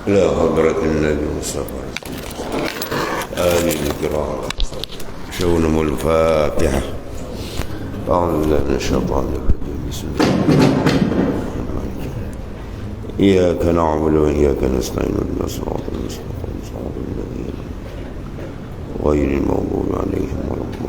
إلى حضرة النبي المصطفى آله الكرام شونم الفاتحة. أعوذ بالله من الشيطان الرجيم. بسم الله الرحمن الرحيم. إياك نعبد وإياك نستعين اهدنا الصراط المستقيم صراط الذين غير المغضوب عليهم ولا الضالين.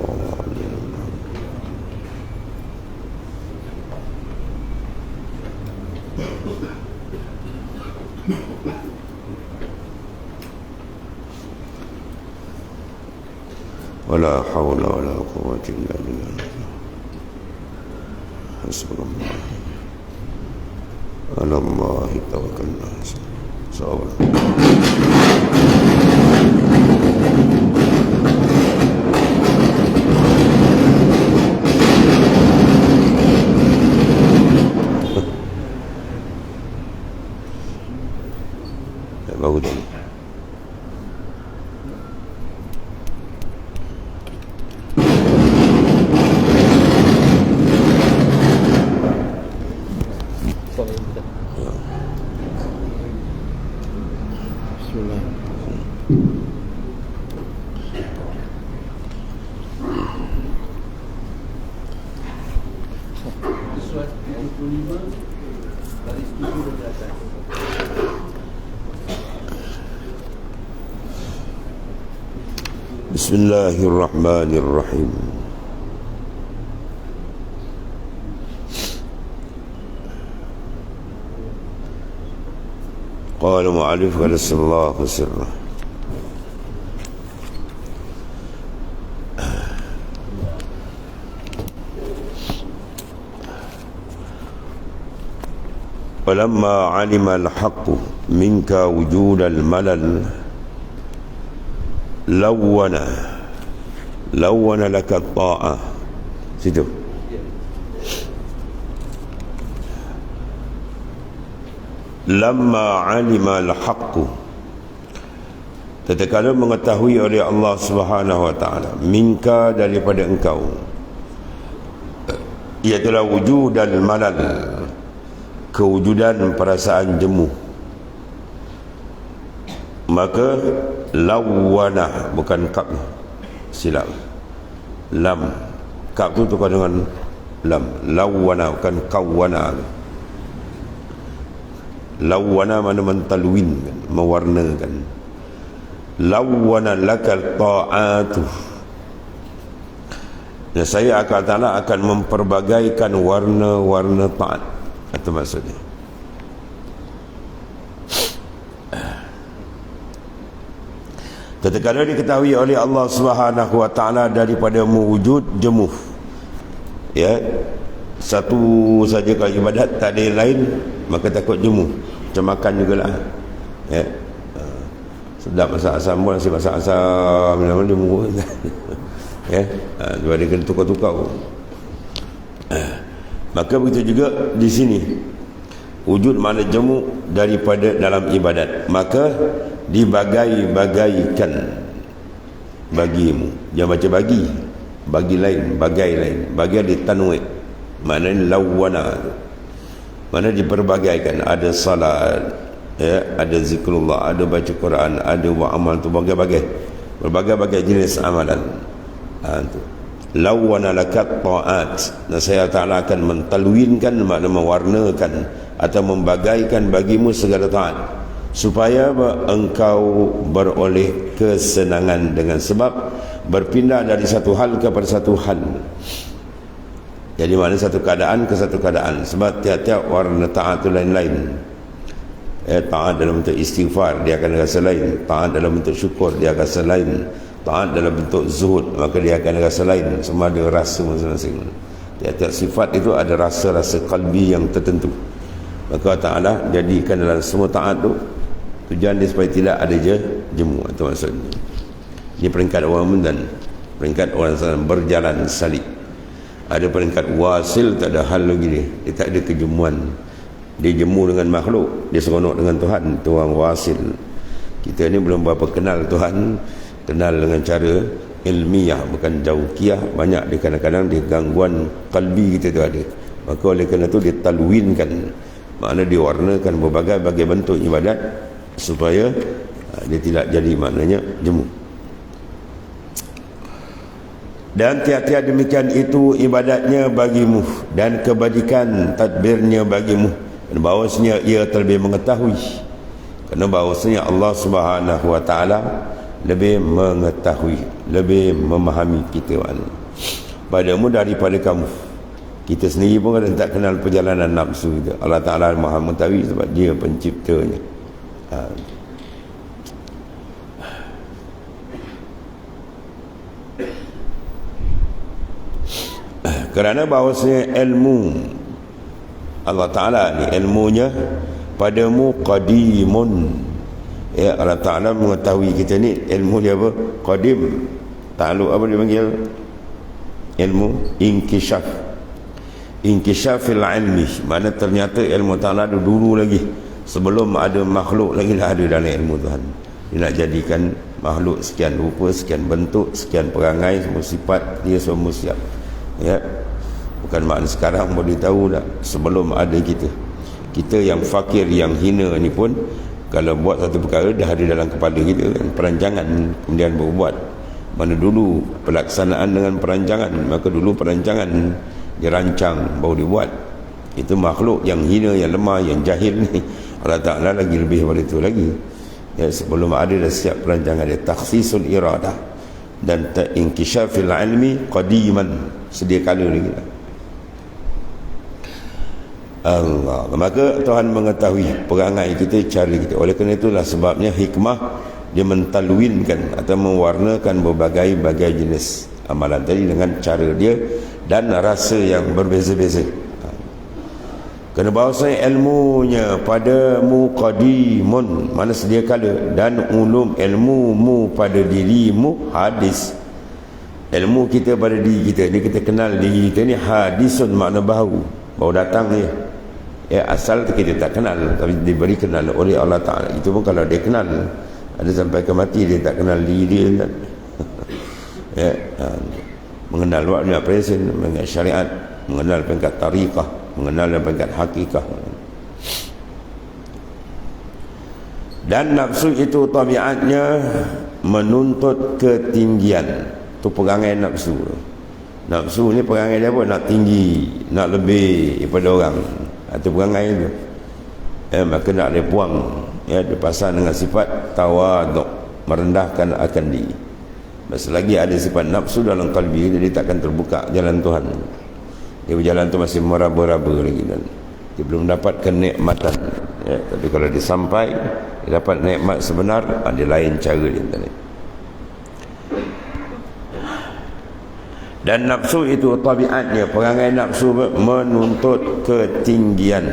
ولا حول ولا قوة إلا بالله. حسبنا الله على الله توكلنا. صبر. bagus. Bismillahirrahmanirrahim. Qala mu'alif qadasallahu sirrah. Walamma 'alima al-haqqu minka wujud al-malal lawana laka ta'ah. Situ. Lamma 'alima al-haqqu, tatkala mengetahui oleh Allah Subhanahu wa taala, minka, daripada engkau, ialah wujud al-malal, kewujudan perasaan jemu, maka lawana, bukan kap, silap, lam, kap tu tukar dengan lam, lawana, bukan kawana. Lawana mana mentalwin, mewarnakan. Lawana lakal ta'atu, dan saya akan ta'ala akan memperbagaikan warna-warna ta'at. Itu maksudnya. Tatkala diketahui oleh Allah Subhanahu wa taala daripada mewujud jemu, ya, satu saja kalau ibadat tak ada yang lain, maka takut jemu, macam makan jugalah, ya. Sedap masak asam pun, nasi masak asam mana dia murah. Ya, dua dia kena tukar-tukar. Maka begitu juga di sini, wujud mana jemu daripada dalam ibadat, maka dibagai-bagaikan bagimu. Jangan baca bagi lain, bagai lain, bagi ada tanwid, maknanya lawana, mana diperbagaikan. Ada salat, ya, ada zikrullah, ada baca Quran, ada buat amal, tu berbagai-bagai jenis amalan. Tu lawana lakat ta'at, dan saya Ta'ala akan mentalwinkan, makna mewarnakan atau membagaikan bagimu segala taat, supaya engkau beroleh kesenangan dengan sebab berpindah dari satu hal kepada satu hal. Jadi mana satu keadaan ke satu keadaan, sebab tiap-tiap warna taat itu lain-lain. Taat dalam bentuk istighfar, dia akan rasa lain. Taat dalam bentuk syukur, dia akan rasa lain. Taat dalam bentuk zuhud, maka dia akan rasa lain. Semua ada rasa masing-masing. Tiap-tiap sifat itu ada rasa-rasa qalbi yang tertentu. Maka Ta'ala jadikan dalam semua taat tu, tujuan dia supaya tidak ada jemu. Itu maksudnya. Ini peringkat orang mundan, peringkat orang berjalan salib. Ada peringkat wasil, tak ada hal lagi dia tak ada kejemuan. Dia jemu dengan makhluk, dia seronok dengan Tuhan. Itu orang wasil. Kita ni belum berapa kenal Tuhan, kenal dengan cara ilmiah, bukan jauhkiah. Banyak dia kadang-kadang dia gangguan kalbi kita tu ada. Maka oleh kerana tu dia talwinkan, makna diwarnakan berbagai-bagai bentuk ibadat supaya dia tidak jadi maknanya jemu. Dan tiap-tiap demikian itu ibadatnya bagimu dan kebajikan tadbirnya bagimu, dan bahawasanya ia terlebih mengetahui, kerana bahawasanya Allah Subhanahu wa taala lebih mengetahui, lebih memahami kita padamu daripada kamu. Kita sendiri pun kadang tak kenal perjalanan nafsu kita. Allah Ta'ala maha mengetahui sebab dia penciptanya. Kerana bahawasanya ilmu Allah Ta'ala ni, ilmunya padamu qadimun. Ya, Allah Ta'ala mengetahui kita ni, ilmu dia apa? Qadim. Ta'aluk apa dia panggil? Ilmu inkishaf, inkishafil ilmi. Mana ternyata ilmu Ta'ala ada dulu lagi, sebelum ada makhluk lagi dah ada dalam ilmu Tuhan. Dia nak jadikan makhluk sekian rupa, sekian bentuk, sekian perangai, semua sifat dia semua siap. Ya, bukan makna sekarang boleh tahu dah, sebelum ada kita. Kita yang fakir, yang hina ni pun kalau buat satu perkara dah ada dalam kepala kita kan, perancangan, kemudian berbuat. Mana dulu pelaksanaan dengan perancangan, maka dulu perancangan dirancang baru dibuat. Itu makhluk yang hina, yang lemah, yang jahil ni, Allah Ta'ala lagi lebih daripada itu lagi. Ya, sebelum ada dah siap perancangan dia. Takhsisul iradah dan inkishafil ilmi qadiman, sedia kala lagi. Allah, maka Tuhan mengetahui perangai kita, cara kita. Oleh kerana itulah sebabnya hikmah dia mentalwinkan atau mewarnakan berbagai-bagai jenis amalan tadi dengan cara dia dan rasa yang berbeza-beza. Kerana bahawasanya ilmunya padamu qadimun, mana sedia kala, dan ulum ilmumu pada dirimu hadis. Ilmu kita pada diri kita ni, kita kenal diri kita ni hadisun, makna baru datang dia. Ya, asal kita tak kenal, tapi diberi kenal oleh Allah Ta'ala. Itu pun kalau dia kenal, ada sampai ke mati dia tak kenal diri dia kan? Ya, mengenal waktu present, mengenal syariat, mengenal peringkat tariqah, mengenal peringkat hakikah. Dan nafsu itu tabiatnya menuntut ketinggian. Itu perangai nafsu. Nafsu ni perangai dia apa? Nak tinggi, nak lebih daripada orang. Itu perangai itu. Maka nak dia buang, ya, dipasang dengan sifat tawaduk, merendahkan akan diri. Selagi ada sifat nafsu dalam kalbi, dia takkan terbuka jalan Tuhan. Dia berjalan tu masih meraba-raba lagi, dan dia belum dapat kenikmatan. Ya, tapi kalau dia sampai, dia dapat nikmat sebenar, ada lain cara dia tadi. Dan nafsu itu tabiatnya, perangai nafsu menuntut ketinggian.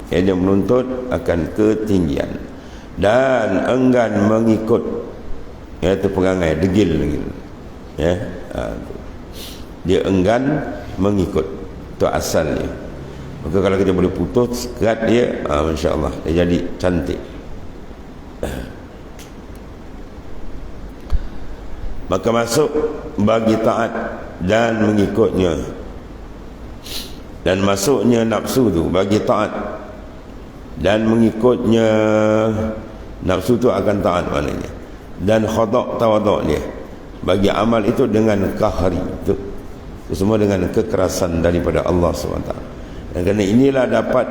Ya, dia menuntut akan ketinggian dan enggan mengikut. Ya, itu perangai degil lagi. Ya, dia enggan mengikut. Itu asalnya. Maka kalau kita boleh putus sekat dia, masya-Allah, dia jadi cantik. Maka masuk bagi taat dan mengikutnya. Dan masuknya nafsu tu bagi taat dan mengikutnya. Nafsu tu akan taat maknanya. Dan khada' tawaduk dia bagi amal itu dengan kahri itu semua dengan kekerasan daripada Allah SWT. Dan kerana inilah dapat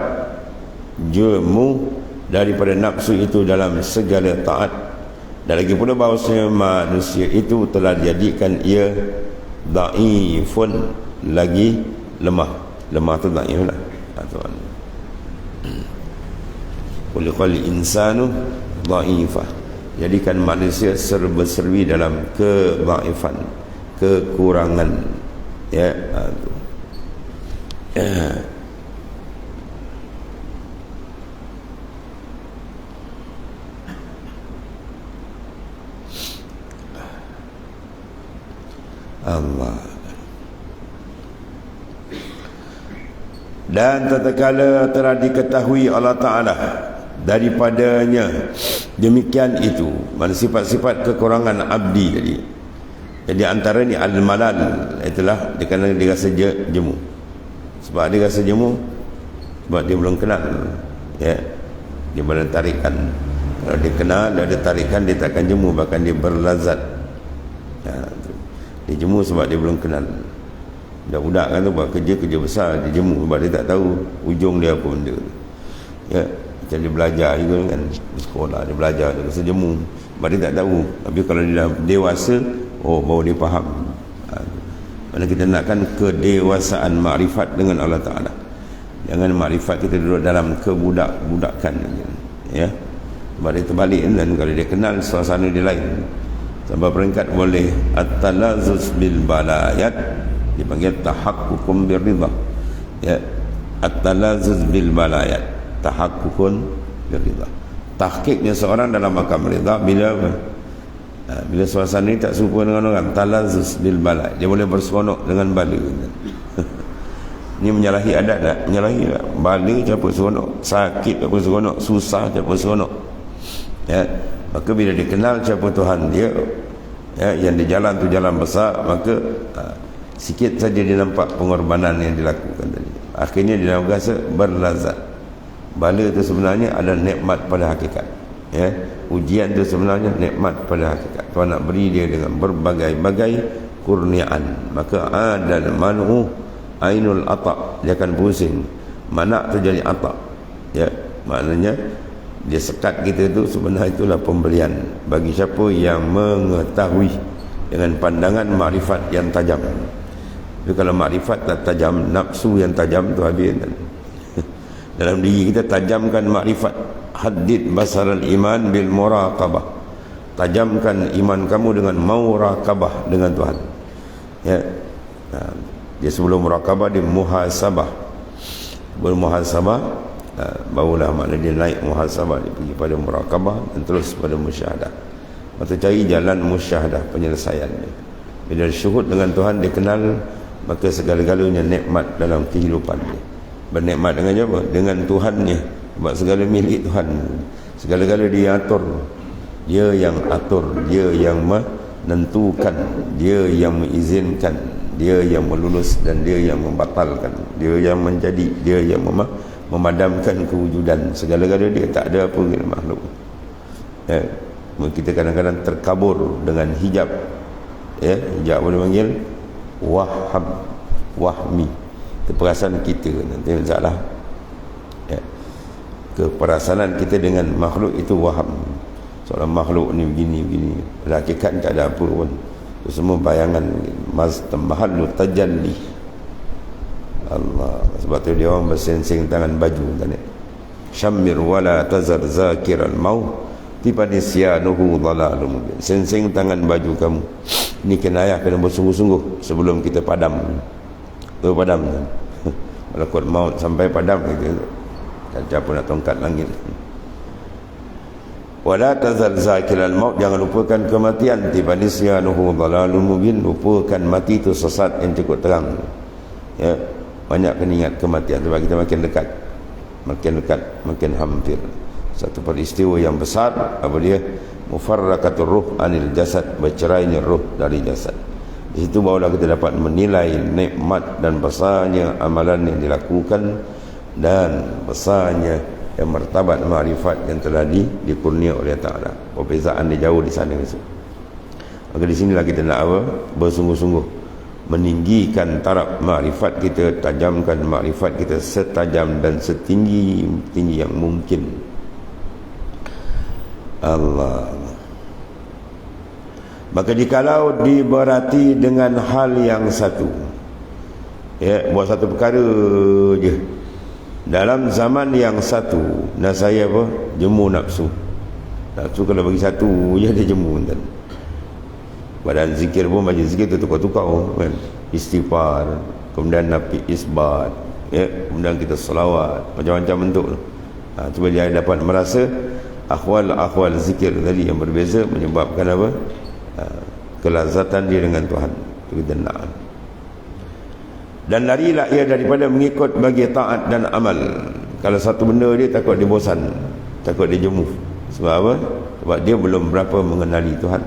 jemu daripada nafsu itu dalam segala taat. Dan lagi pula bahawasanya manusia itu telah dijadikan ia dhaifun, lagi lemah. Lemah tu dhaif lah. Kulikal insanu dhaifah. Jadikan manusia serba-serbi dalam kedhaifan, kekurangan. Ya, Allah. Dan tatkala telah diketahui Allah Ta'ala daripadanya demikian itu, mana sifat-sifat kekurangan abdi tadi. Jadi antara ni al-malal, itulah dia kena dia rasa jemu. Sebab dia rasa jemu sebab dia belum kenal. Ya, dia belum tarikan Kalau dia kenal, ada tarikan, dia takkan jemu, bahkan dia berlazat. Dia jemu sebab dia belum kenal. Budak-budak kan tu buat kerja besar, dia jemu sebab dia tak tahu ujung dia apa benda. Ya, macam dia belajar juga kan, di sekolah dia belajar, dia rasa jemu sebab dia tak tahu. Tapi kalau dia dah dewasa, baru dia faham. Mana kita nakkan kedewasaan makrifat dengan Allah Ta'ala. Jangan makrifat kita duduk dalam kebudak-budakan, ya. Sebab dia terbalik, dan kalau dia kenal, suasana dia lain. Sampai peringkat boleh at-talazzuz bil balayat, dipanggil tahaqququm birridha. Ya, at-talazzuz bil balayat, tahaqququn birridha. Tahqiqnya seorang dalam makam ridha bila bila suasana ini tak serupa dengan orang, talazzuz bil balayat, dia boleh berseronok dengan bala. Ini menyalahi adat tak? Menyalahi tak? Bala siapa seronok, sakit siapa seronok, susah siapa seronok. Ya, maka bila dikenal siapa Tuhan dia, ya, yang di jalan tu jalan besar, maka sikit saja dia nampak pengorbanan yang dilakukan tadi. Akhirnya dia rasa berlazat. Bala itu sebenarnya adalah nikmat pada hakikat. Ya, ujian itu sebenarnya nikmat pada hakikat. Tuhan nak beri dia dengan berbagai-bagai kurniaan. Maka adal man'u ainul ata', dia akan pusing. Mana tu jadi ata'. Ya, maknanya dia sekat kita tu sebenarnya itulah pemberian bagi siapa yang mengetahui dengan pandangan makrifat yang tajam. Tapi kalau makrifat tak tajam, nafsu yang tajam tu habis. Dalam diri kita tajamkan makrifat. Haddid basaral iman bil muraqabah, tajamkan iman kamu dengan muraqabah dengan Tuhan. Ya, dia sebelum muraqabah dia muhasabah. Sebelum muhasabah, barulah makna dia naik muhasabah, dia pergi pada muraqabah dan terus pada musyahadah. Maka cari jalan musyahadah, penyelesaian dia. Bila syuhud dengan Tuhan, dia kenal, maka segala-galanya nikmat dalam kehidupan dia. Bernikmat dengan apa? Dengan Tuhannya. Sebab segala milik Tuhan, segala-gala dia atur, dia yang atur, dia yang menentukan, dia yang mengizinkan, dia yang melulus dan dia yang membatalkan, dia yang menjadi, dia yang memadamkan kewujudan. Segala-gala dia, tak ada apa dengan makhluk. Ya, kita kadang-kadang terkabur dengan hijab. Ya, hijab boleh panggil wahmi, itu perasaan kita. Nanti salah. Ya, keperasaan kita dengan makhluk itu waham. Seorang makhluk ni begini. Pada hakikat tak ada apa pun. Itu semua bayangan. Mahallu tajalli. Allah. Sebab tu dia orang bersensing tangan baju tadi. Syammir wala tazar zakiral maut tipanisyanuhu dhalalum mubin. Sensing tangan baju kamu. Ini kenayah kena bersungguh-sungguh sebelum kita padam. Tu padam. Malakut maut sampai padam kita. Siapa nak tongkat langit. Wala tazal zakiral maut, jangan lupakan kematian. Tibanisyanuhu dhalalun mubin, lupakan mati itu sesat yang cukup terang. Ya, banyak kena ingat kematian sebab kita makin dekat, makin hampir. Satu peristiwa yang besar, apa dia? Mufarraqatur ruh anil jasad, bercerainya ruh dari jasad. Di situ barulah kita dapat menilai nikmat dan besarnya amalan yang dilakukan dan besarnya yang martabat makrifat yang telah dikurnia oleh Ta'ala. Perbezaan dia jauh di sana. Maka di sinilah kita nak apa? Bersungguh-sungguh meninggikan taraf makrifat kita, tajamkan makrifat kita setajam dan setinggi yang mungkin. Allah. Maka jikalau diberati dengan hal yang satu, ya, buat satu perkara je dalam zaman yang satu, saya apa? Jemu nafsu. Nafsu kalau bagi satu je dia jemu kan. Badan zikir pun baca zikir tu tukar-tukar kan. Istighfar, kemudian nafi isbat, ya, kemudian kita selawat, macam-macam bentuk. Cuba dia dapat merasa akhwal zikir tadi yang berbeza menyebabkan apa? Kelazatan dia dengan Tuhan. Itu kita nak. Dan larilah ia daripada mengikut bagi taat dan amal. Kalau satu benda dia takut dia bosan, takut dia jemu. Sebab apa? Sebab dia belum berapa mengenali Tuhan.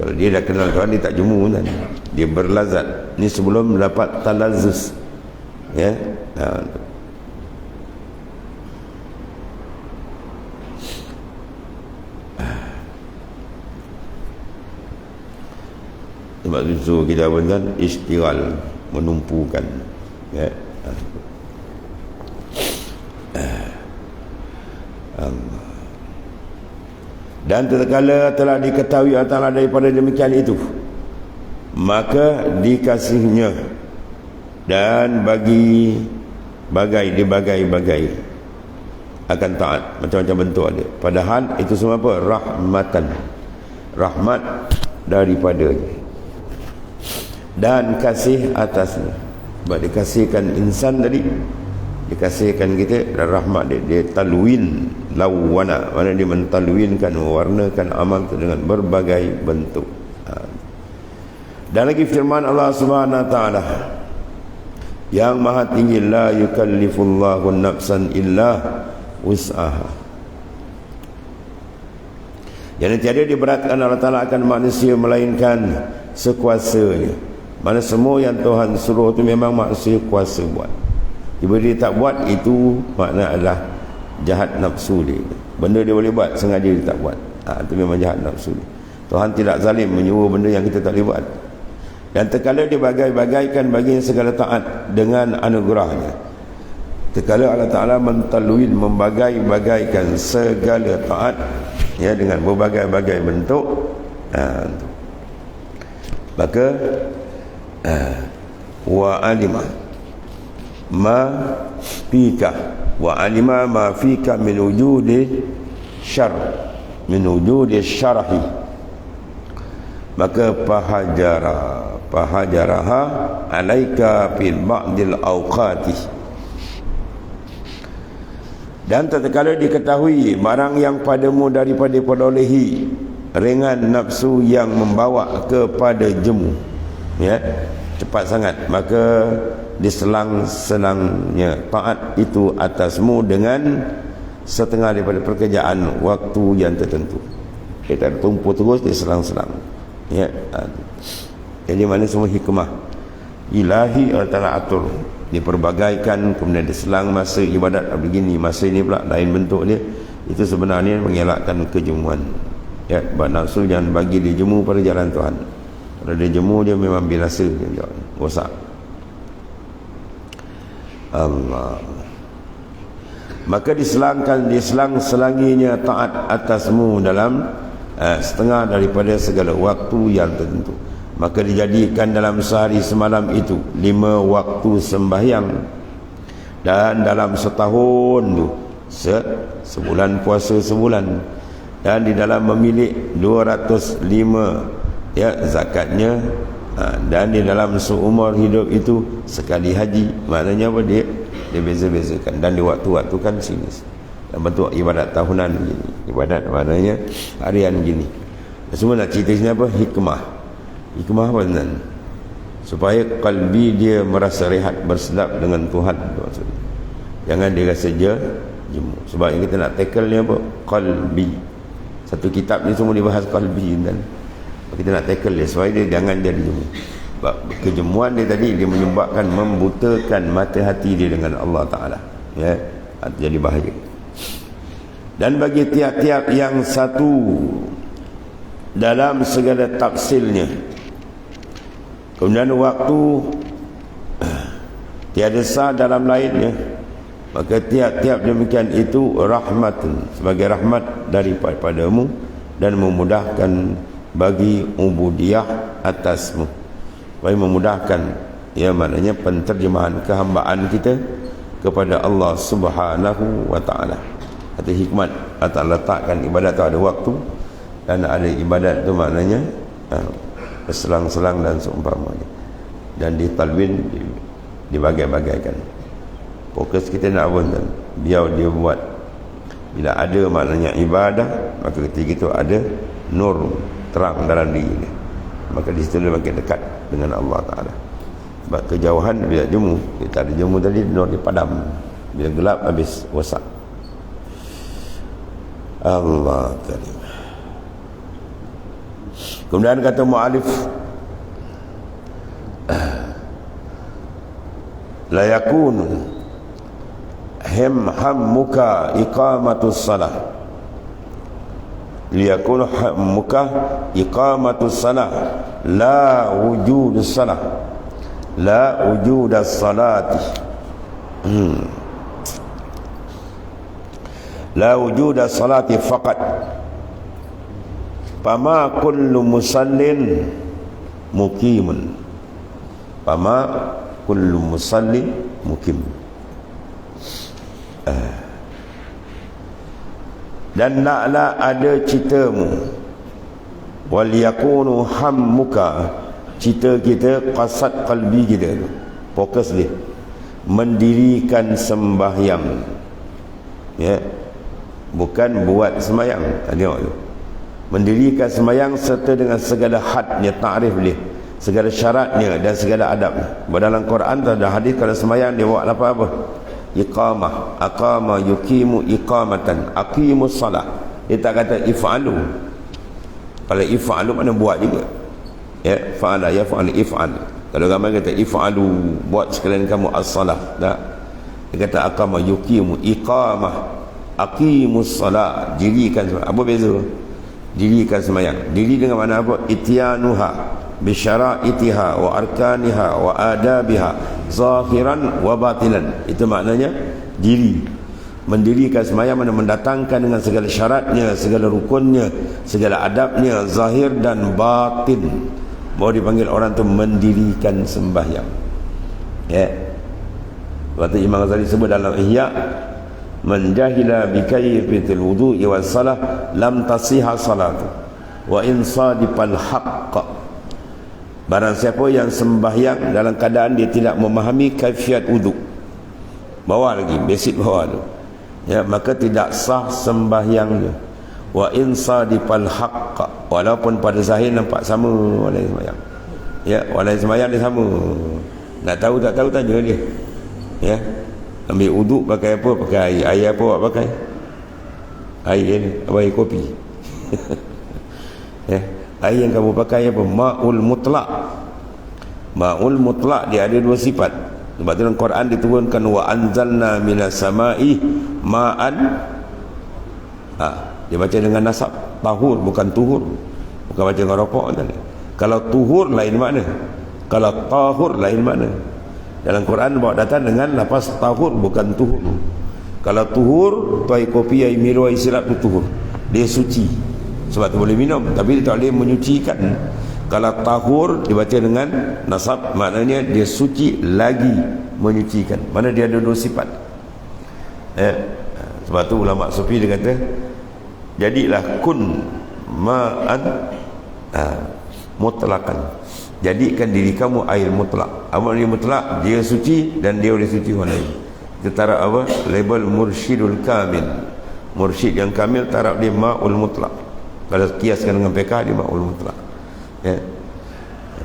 Kalau dia dah kenal Tuhan, dia tak jemu kan? Dia berlazat. Ini sebelum dapat talazzuz. Ya. Sebab itu kita kan istighal, menumpukan, ya. Dan tatkala telah diketahui Allah daripada demikian itu, maka dikasihnya dan bagi bagai akan taat, macam-macam bentuk ada. Padahal itu semua apa? Rahmatan, rahmat daripadanya dan kasih atasnya. Sebab dikasihkan insan tadi, dikasihkan kita, dan rahmat dia talwin, lawana, mana dia mentalwinkan, mewarnakan amal itu dengan berbagai bentuk. Dan lagi firman Allah Subhanahu Wa Taala yang maha tinggi, la yukallifullahu nafsan illa wus'aha, yang tiada diberatkan Allah Ta'ala akan manusia melainkan sekuasanya. Mana semua yang Tuhan suruh itu memang manusia kuasa buat. Tiba dia tak buat, itu makna adalah jahat nafsu dia. Benda dia boleh buat, sengaja dia tak buat, itu memang jahat nafsu dia. Tuhan tidak zalim menyuruh benda yang kita tak boleh buat. Dan terkala dia bagai-bagaikan baginya segala taat dengan anugerahnya. Terkala Allah Ta'ala mentalwin, membagai-bagaikan segala taat, ya, dengan berbagai-bagai bentuk, maka wa alima ma fika, wa alima ma fika min wujudi syar, min wujudi syarahi, maka pahajaraha alaika fil ba'dil awqati. Dan tatkala diketahui barang yang padamu daripada perolehi ringan nafsu yang membawa kepada jemu, ya, cepat sangat, maka diselang-selangnya taat itu atasmu dengan setengah daripada pekerjaan waktu yang tertentu. Kita tumpu terus, diselang-selang, ya. Jadi mana semua hikmah ilahi Allah Ta'ala atur, diperbagaikan, kemudian diselang masa ibadat begini, masa ini pula lain bentuk dia. Itu sebenarnya mengelakkan kejemuan, ya. Nafsu jangan bagi dia jemu pada jalan Tuhan. Kalau dia jemu, dia memang binasa, rosak. Allah. Maka diselang-selanginya taat atasmu dalam setengah daripada segala waktu yang tertentu. Maka dijadikan dalam sehari semalam itu 5 waktu sembahyang, dan dalam setahun tu sebulan puasa sebulan, dan di dalam memilih 205, ya, zakatnya, dan di dalam seumur hidup itu sekali haji. Maknanya apa? Dia beza-bezakan, dan di waktu-waktu kan sini dalam bentuk ibadat tahunan gini, ibadat maknanya harian gini. Semua nak cerita sini apa? Hikmah apa tuan? Supaya kalbi dia merasa rehat, bersedap dengan Tuhan, maksudnya. Jangan dia rasa jemu. Sebab yang kita nak tackle ni apa? Kalbi. Satu kitab ni semua dibahas kalbi, dan kita nak tackle dia supaya dia jangan jadi jemu. Sebab kejemuan dia tadi, dia menyebabkan membutakan mata hati dia dengan Allah Ta'ala, ya, jadi bahaya. Dan bagi tiap-tiap yang satu dalam segala tafsilnya, kemudian waktu tiada sah dalam lainnya, maka tiap-tiap demikian itu rahmatun, sebagai rahmat daripadamu, dan memudahkan bagi ubudiyah atasmu, supaya memudahkan, ya, maknanya penterjemahan kehambaan kita kepada Allah Subhanahu Wa Ta'ala. Kata hikmat, Allah letakkan ibadat tu ada waktu, dan ada ibadat tu maknanya berselang-selang dan seumpamanya, dan ditalwin, dibagai-bagaikan. Fokus kita nak apa? Biar dia buat. Bila ada maknanya ibadah, maka ketika itu ada nur, terang dalam diri dia, maka di situ dia makin dekat dengan Allah Ta'ala. Sebab kejauhan bila jemu, kita ada jemu tadi, nur dipadam. Bila gelap, habis rosak. Allah Ta'ala. Kemudian kata mu'alif, la yakunu hammuka iqamatus salah, liyakun hammuka iqamatus salah la wujudus salah la wujudas salati la wujudas salati faqat fama kullu musallin muqimun fama kullu musallin muqim. Dan naklah ada citamu wal yakunu hammuka, cita kita, qasad qalbi kita, fokus dia mendirikan sembahyang, ya, bukan buat sembahyang. Tengok tu, mendirikan sembahyang serta dengan segala hadnya, takrif dia, segala syaratnya dan segala adabnya. Dalam Quran ada hadis kalau sembahyang dia buat apa? Iqamah, aqama yuqimu iqamatan, aqimus salah. Dia tak kata if'alu. Kalau if'alu mana buat juga, ya, fa'ala yaf'al if'al. Kalau ramai kata if'alu, buat sekalian kamu as-salah, tak. Dia kata aqama yuqimu iqamah, aqimus salah, dirikan sembahyang. Apa beza? Dirikan sembahyang. Diri dengan mana apa? Ityanuha bisyara'itiha wa arkaniha wa adabiha zahiran wa batinan. Itu maknanya diri. Mendirikan sembahyang mana mendatangkan dengan segala syaratnya, segala rukunnya, segala adabnya, zahir dan batin. Baru dipanggil orang tu mendirikan sembahyang, ya. Waktu Imam Ghazali sebut dalam Ihya, man jahila bi kayfiyatil wudu'i was salah lam tasihha salatu wa in sadifal haqq. Barang siapa yang sembahyang dalam keadaan dia tidak memahami kaifiat wuduk, bawah lagi, basic bawah tu, ya, maka tidak sah sembahyangnya. Wa in sadifal haqq, walaupun pada zahir nampak sama walai sembahyang, ya, walai sembahyang dia sama. Nak tahu tak tahu tanya dia, ya. Ambil wuduk pakai apa? Pakai air. Air apa awak pakai? Air ni, air kopi. Ya. Air yang kamu pakai apa? Ma'ul mutlak. Ma'ul mutlak dia ada dua sifat. Sebab tu dalam Quran diturunkan wa anzalna minas sama'i ma'an. Dia baca dengan nasab tahur, bukan tuhur. Bukan baca dengan rokok tadi. Kalau tuhur lain makna, kalau tahur lain makna. Dalam Quran bawa datang dengan lafaz tahur, bukan tuhur. Kalau tuhur, tu air kopi, air miru, air sirap tu tuhur, dia suci, sebab tu boleh minum, tapi dia tak boleh menyucikan. Kalau tahur dibaca dengan nasab, maknanya dia suci lagi menyucikan. Mana dia ada dua sifat, sebab tu ulama sufi dia kata, jadilah kun ma'an mutlakan, jadikan diri kamu air mutlak. Apa dia mutlak? Dia suci dan dia boleh suci orang lain. Kita taruh apa? Label mursyidul kamil. Mursyid yang kamil taruh dia ma'ul mutlak. Kalau kiaskan dengan PK, dia ma'ul mutlak, ya.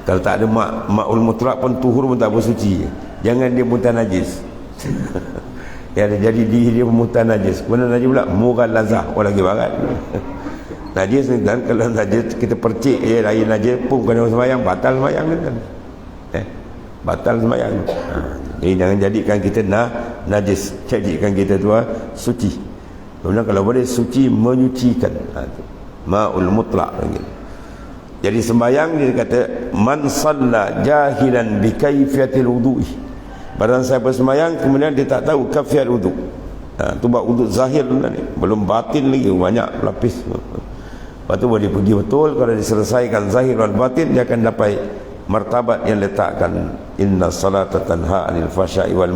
Kalau tak ada ma'ul mutlak pun tuhur pun tak bersuci. Jangan dia muntah najis. Ya, jadi dia muntah najis. Kemudian najis pula mughalazah, lagi barat. Najis ni kan, kalau najis kita percik air najis pun kena sembahyang, batal sembahyang kan. Batal sembahyang. Jadi jangan jadikan kita najis, jadikan kita tu suci. Kemudian kalau boleh suci menyucikan. Ma'ul mutlak lagi. Jadi sembahyang dia kata man shalla jahilan bi kaifiyatil wudu'i. Barang siapa sembahyang kemudian dia tak tahu kaifiat wuduk. Tu buat wuduk zahir ni, belum batin lagi, banyak lapis. Lepas tu boleh pergi betul. Kalau diselesaikan zahir dan batin, dia akan dapat martabat yang letakkan inna salata tanha anil fahsya'i wal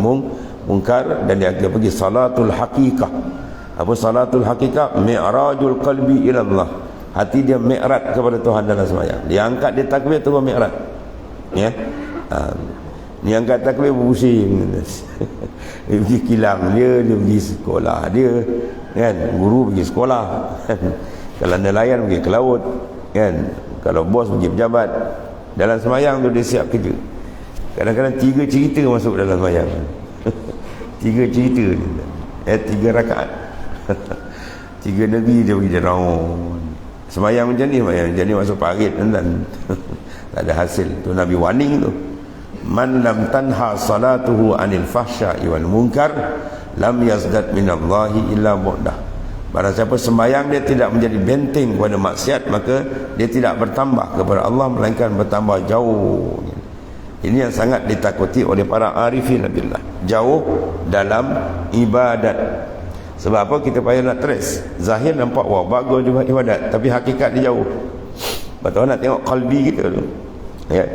munkar. Dan dia akan pergi salatul haqiqah. Apa salatul haqiqah? Mi'rajul qalbi ila Allah. Hati dia mi'raj kepada Tuhan dalam sembahyang. Dia angkat, dia takbir, tu mi'raj, ya. Ni angkat takbir berpusing. Dia pergi kilang dia pergi sekolah dia, kan. Guru pergi sekolah. Kalau nelayan pergi ke laut, kan. Kalau bos pergi pejabat. Dalam sembahyang tu dia siap kerja. Kadang-kadang 3 cerita masuk dalam sembahyang. 3 cerita, 3 rakaat. 3 negeri dia pergi round. Sembahyang macam ni, masuk parit dan tak ada hasil. Tu Nabi warning tu, man lam tanha salatuhu anil fahsya'i wal munkar lam yazdad minallahi illa bu'dah. Barang siapa sembahyang dia tidak menjadi benteng kepada maksiat, maka dia tidak bertambah kepada Allah, melainkan bertambah jauh. Ini yang sangat ditakuti oleh para arifin billah, jauh dalam ibadat. Sebab apa? Kita payah nak trace. Zahir nampak wah bagus juga ibadat, tapi hakikat dia jauh. Betul, nak tengok kalbi kita tu, ya.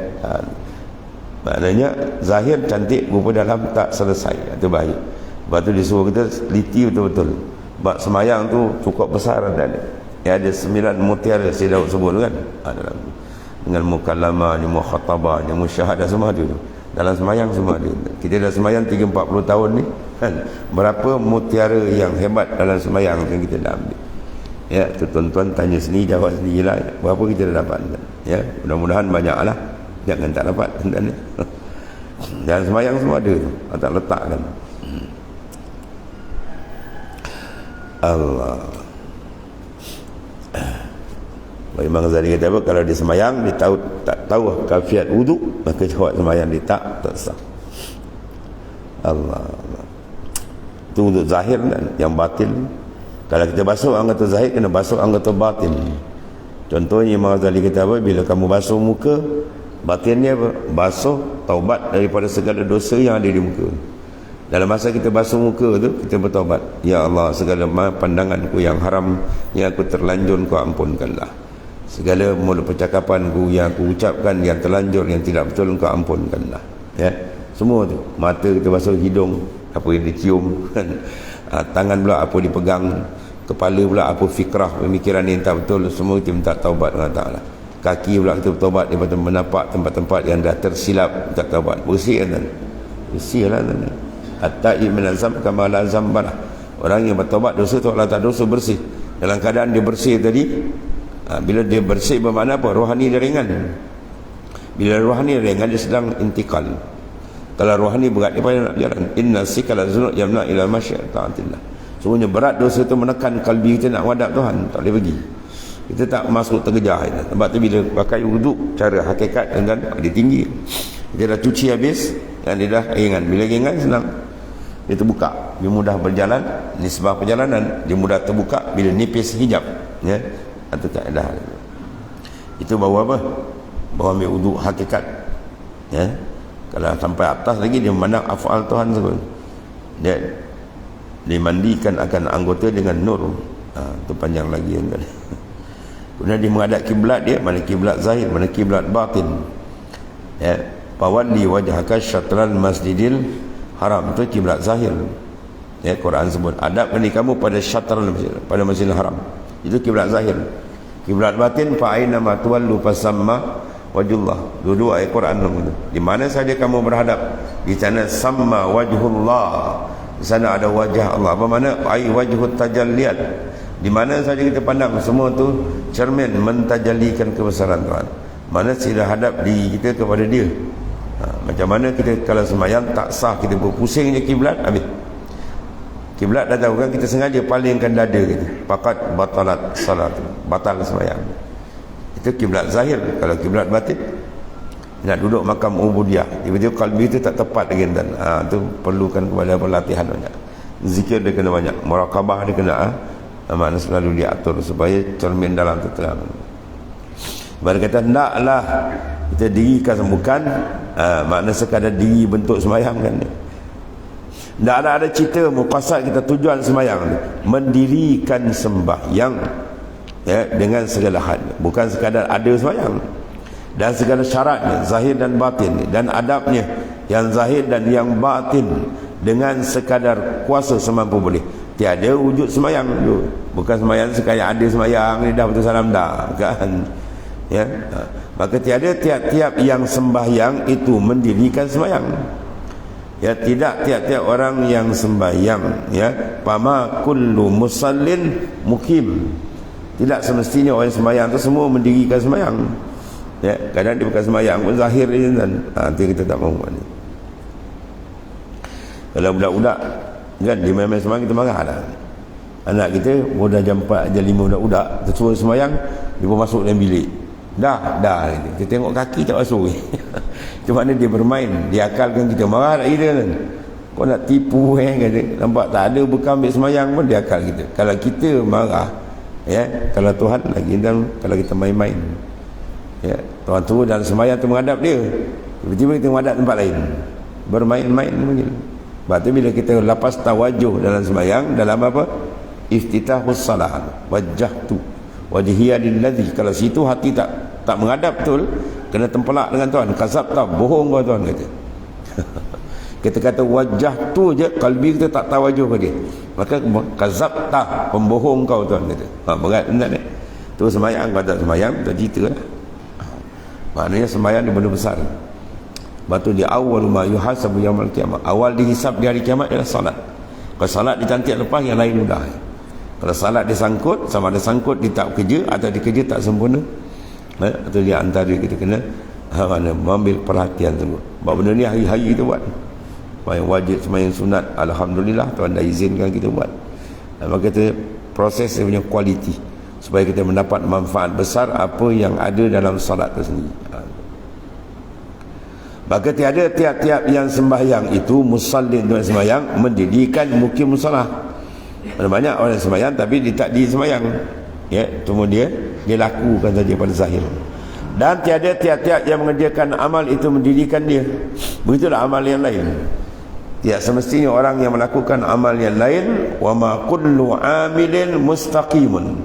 Maknanya zahir cantik, rupa dalam tak selesai. Itu baik. Lepas tu disuruh kita teliti betul-betul. Sebab semayang tu cukup besar dan ya, ada 9 mutiara si Daud sebut kan, dalam dengan mukallamah, mukhatabah, musyahadah, semua ada tu. Dalam semayang semua ada. Kita dah semayang 30-40 tahun ni kan, berapa mutiara yang hebat dalam semayang yang kita dah ambil. Ya, tu tuan-tuan tanya sendiri, jawab sendiri lah, berapa kita dah dapat kan? Ya, mudah-mudahan banyak lah, jangan tak dapat kan. Dan semayang semua ada tu, tak letak kan. Allah. Imam Ghazali kata apa? Kalau dia semayang dia tahu, tak tahu kafiat wuduk, maka jawab semayang dia tak sah. Allah. Itu untuk zahir kan, yang batin. Kalau kita basuh anggota zahir, kena basuh anggota batin. Contohnya Imam Ghazali kata apa? Bila kamu basuh muka, batinnya apa? Basuh taubat daripada segala dosa yang ada di muka. Dalam masa kita basuh muka tu, kita bertaubat, ya Allah, segala pandanganku yang haram yang aku terlanjur kau ampunkanlah. Segala mulut percakapanku yang aku ucapkan yang terlanjur, yang tidak betul, kau ampunkanlah. Ya, semua tu. Mata kita basuh, hidung apa yang dicium kan, tangan pula apa dipegang, kepala pula apa fikrah, pemikiran yang tak betul, semua kita minta taubat dengan Ta'ala. Kaki pula kita bertaubat daripada menapak tempat-tempat yang dah tersilap, minta taubat. Bersih kan? Bersih lah kan? At-ta'i minal zam kama la zambalah. Orang yang bertaubat dosa tu Allah tak dosa, bersih. Dalam keadaan dia bersih tadi, bila dia bersih bermakna apa? Rohani dia ringan. Bila rohani ringan, dia sedang intikal. Kalau rohani berat, dia payah nak jalan. Inna sikala zunub yamna ila masyai'atillah. Semuanya berat dosa tu menekan kalbi kita nak wadap Tuhan, tak boleh pergi. Kita tak masuk terkejar. Sebab tu bila pakai wuduk, cara hakikat dengan dia tinggi. Dia dah cuci habis dan dia dah ringan. Bila ringan senang, dia terbuka, dia mudah berjalan. Nisbah perjalanan dia mudah terbuka bila nipis hijab, ya. Itu kaedah. Itu bawa apa? Bawa ambil wuduk hakikat, ya. Kalau sampai atas lagi, dia memandang af'al Tuhan sebut. Dia dimandikan akan anggota dengan nur. Itu panjang lagi kan. Kemudian dia menghadap kiblat dia, mana kiblat zahir, mana kiblat batin. Ya, fawalli wajhaka syatral masjidil haram, itu kiblat zahir. Ya, Quran sebut adabkan diri kamu pada syatral masjid, pada Masjidil Haram. Itu kiblat zahir. Kiblat batin fa aina ma tuwallu fasamma wajhullah. Dua-dua ayat Quran itu. Di mana saja kamu berhadap, di sana samma wajhullah. Di sana ada wajah Allah. Apa makna? Ai wajhut tajalliyat. Di mana saja kita pandang, semua tu cermin mentajallikan kebesaran Tuhan. Mana sudah hadap diri kita kepada dia. Macam mana kita kalau sembahyang tak sah, kita berpusing je kiblat, habis. Kiblat dah tahu kan, kita sengaja palingkan dada kita, fakat batalat salat, batal sembahyang. Itu kiblat zahir. Kalau kiblat batin, nak duduk makam ubudiyah, tiba-tiba kalbi itu tak tepat dengan dan itu perlukan kepada pelatihan banyak. Zikir dia kena banyak, muraqabah dia kena makna selalu diatur supaya cermin dalam tu terang. Baru kata naklah kita dirikan, bukan makna sekadar diri bentuk sembahyang kan. Tak ada cerita muqassad kita tujuan sembahyang mendirikan sembahyang, ya, dengan segala hal, bukan sekadar ada sembahyang, dan segala syaratnya zahir dan batin, dan adabnya yang zahir dan yang batin, dengan sekadar kuasa semampu boleh. Tiada wujud sembahyang tu, bukan sembahyang sekaya ada sembahyang ni dah betul salam dah kan, ya. Maka tiada tiap-tiap yang sembahyang itu mendirikan sembahyang, ya. Tidak tiap-tiap orang yang sembahyang, ya. Fama kullu musallin mukim. Tidak semestinya orang sembahyang tu semua mendirikan sembahyang, ya. Kadang dia bukan sembahyang pun zahir dia kan. Nanti kita tak mahu ni. Kalau budak-budak kan, dia main-main sembahyang, kita marah lah. Anak kita dah jam 4, jam 5 budak-budak tersuruh sembahyang, dia pun masuk dalam bilik. Dah kita tengok kaki tak masuk. Itu makna dia bermain, dia akalkan kita, marah tak kita kan. Kau nak tipu kata. Nampak tak ada bukan ambil semayang pun dia akal kita. Kalau kita marah, ya, kalau Tuhan lagi, dan kalau kita main-main, ya, Tuhan tu dalam semayang tu menghadap dia, tiba-tiba kita menghadap tempat lain, bermain-main mungkin. Sebab tu bila kita lepas tawajuh dalam semayang, dalam apa? Iftitahus salat, wajjahtu wajhiya lillazi. Kalau situ hati tak menghadap betul, kena tempelak dengan Tuhan. Kazab tak, bohong kau Tuhan kata. Kita kata wajah tu je, kalbi kita tak tawajuh ke dia, maka kazab tak, pembohong kau Tuhan kata. Berat benar ni. Tu semayang, kau tak semayang, tak cerita lah. Maknanya semayang ni benda besar. Sebab tu dia awal ma yuhasabu yaumil qiyamah, awal dihisab di hari kiamat ialah salat. Kalau salat dicantik lepas, yang lain mudah. Kalau salat disangkut, sama ada sangkut di tak kerja atau di kerja tak sempurna, atau dia antara kita kena mengambil perhatian tersebut. Sebab benda ni hari-hari kita buat. Semayang wajib, semayang sunat, alhamdulillah Tuhan dah izinkan kita buat. Maka kita proses dia punya kualiti supaya kita mendapat manfaat besar apa yang ada dalam salat itu sendiri. Maka tiada tiap-tiap yang sembahyang itu musallin dengan sembahyang mendirikan mukim musallah. Banyak orang sembahyang tapi dia tak di sembahyang, ya, cuma dia lakukan saja pada zahir. Dan tiada tiap-tiap yang mengerjakan amal itu mendirikan dia. Begitulah amal yang lain. Ya, semestinya orang yang melakukan amal yang lain, wa ma kullu amilin mustaqimun.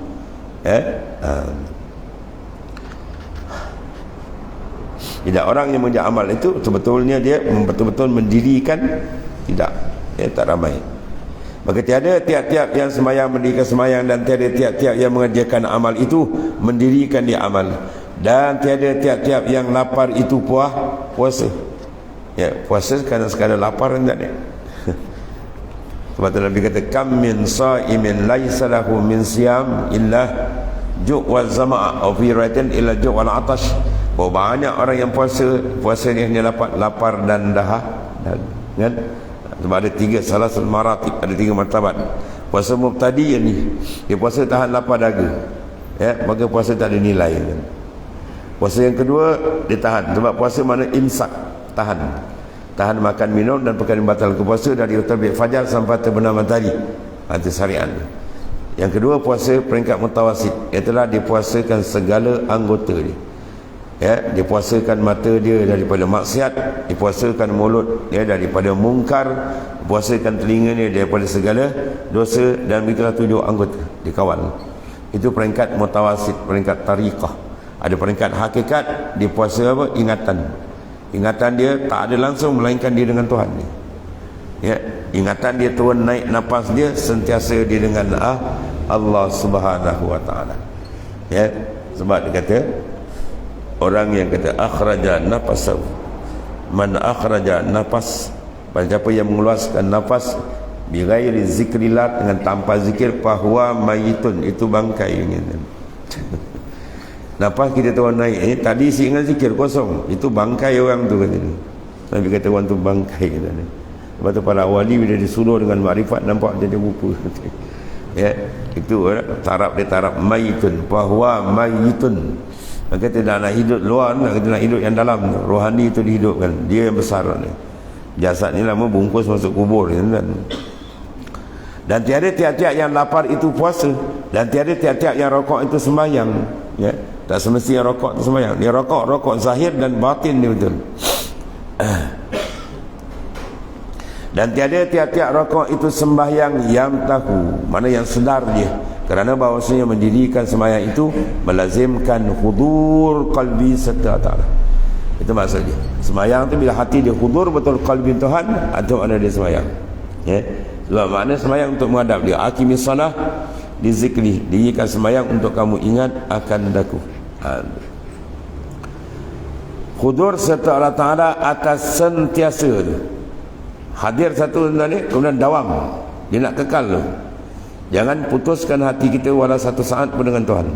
Tidak, orang yang mengerjakan amal itu sebetulnya dia betul-betul mendirikan, tidak, tak ramai. Maka tiada tiap-tiap yang semayang mendirikan semayang, dan tiada tiap-tiap yang mengerjakan amal itu mendirikan dia amal, dan tiada tiap-tiap yang lapar itu puasa. Ya, puasa kerana sekadar lapar tak ni. Sebab tu Nabi kata kam min sa'imin laisa lahu min siyam illa ju' wa zama' aw fi riwayatin illa ju' wal 'atash. Banyak orang yang puasa ni hanya lapar dan dahak, kan? Sebab ada salah satu maratib, ada 3 martabat. Puasa mubtadi ni, dia puasa tahan lapar dahaga, ya, maka puasa tak ada nilai, kan? Puasa yang kedua dia tahan, sebab puasa mana imsak, tahan makan minum dan perkara yang batal ke puasa dari terbit fajar sampai terbenam matahari, itu syariat. Yang kedua puasa peringkat mutawasit, ialah dia puasakan segala anggota dia, ya, dia puasakan mata dia daripada maksiat, dia puasakan mulut dia daripada mungkar, puasakan telinga dia daripada segala dosa, dan begitulah 7 anggota dikawal. Itu peringkat mutawasit, peringkat tariqah. Ada peringkat hakikat, dia puasa apa? Ingatan dia tak ada langsung, melainkan dia dengan Tuhan dia. Ya, ingatan dia turun naik nafas dia sentiasa dia dengan Allah Subhanahu wa taala. Ya, sebab dia kata orang yang kata akhraja nafasahu, man akhraja nafas, siapa yang mengeluarkan nafas bi ghairi zikrillah, dengan tanpa zikir, fahuwa mayitun, itu bangkai. Nafas kita turun naik, tadi si dengan zikir kosong, itu bangkai orang tu, kata dia. Nabi kata orang tu bangkai, kata dia. Sebab tu para wali bila disuruh dengan makrifat, nampak jadi rupa. Ya, itu taraf dia taraf mayitun, fahuwa mayitun. Maka tidak nak hidup luar, nak hidup yang dalam, rohani itu dihidupkan, dia yang besar ni. Jasad ni lama bungkus masuk kubur, kan? Dan tiada tiap-tiap yang lapar itu puasa, dan tiada tiap-tiap yang rokok itu sembahyang, ya. Tak semestinya rokok itu sembahyang. Dia rokok zahir dan batin dia betul. Dan tiada tiap-tiap rokok itu sembahyang yang tahu, mana yang sedar dia, kerana bahawasanya mendirikan sembahyang itu melazimkan hudur qalbi serta ta'ala. Itu maksudnya. Sembahyang itu bila hati dia hudur betul qalbi Tuhan, atau mana dia sembahyang, ya. Sebab makna sembahyang untuk menghadap dia. Aqimis salah di zikri, dirikan sembahyang untuk kamu ingat akan daku. Hudur serta Allah Ta'ala atas sentiasa tu. Hadir satu ni, kemudian dawam, dia nak kekal tu. Jangan putuskan hati kita walau satu saat pun dengan Tuhan.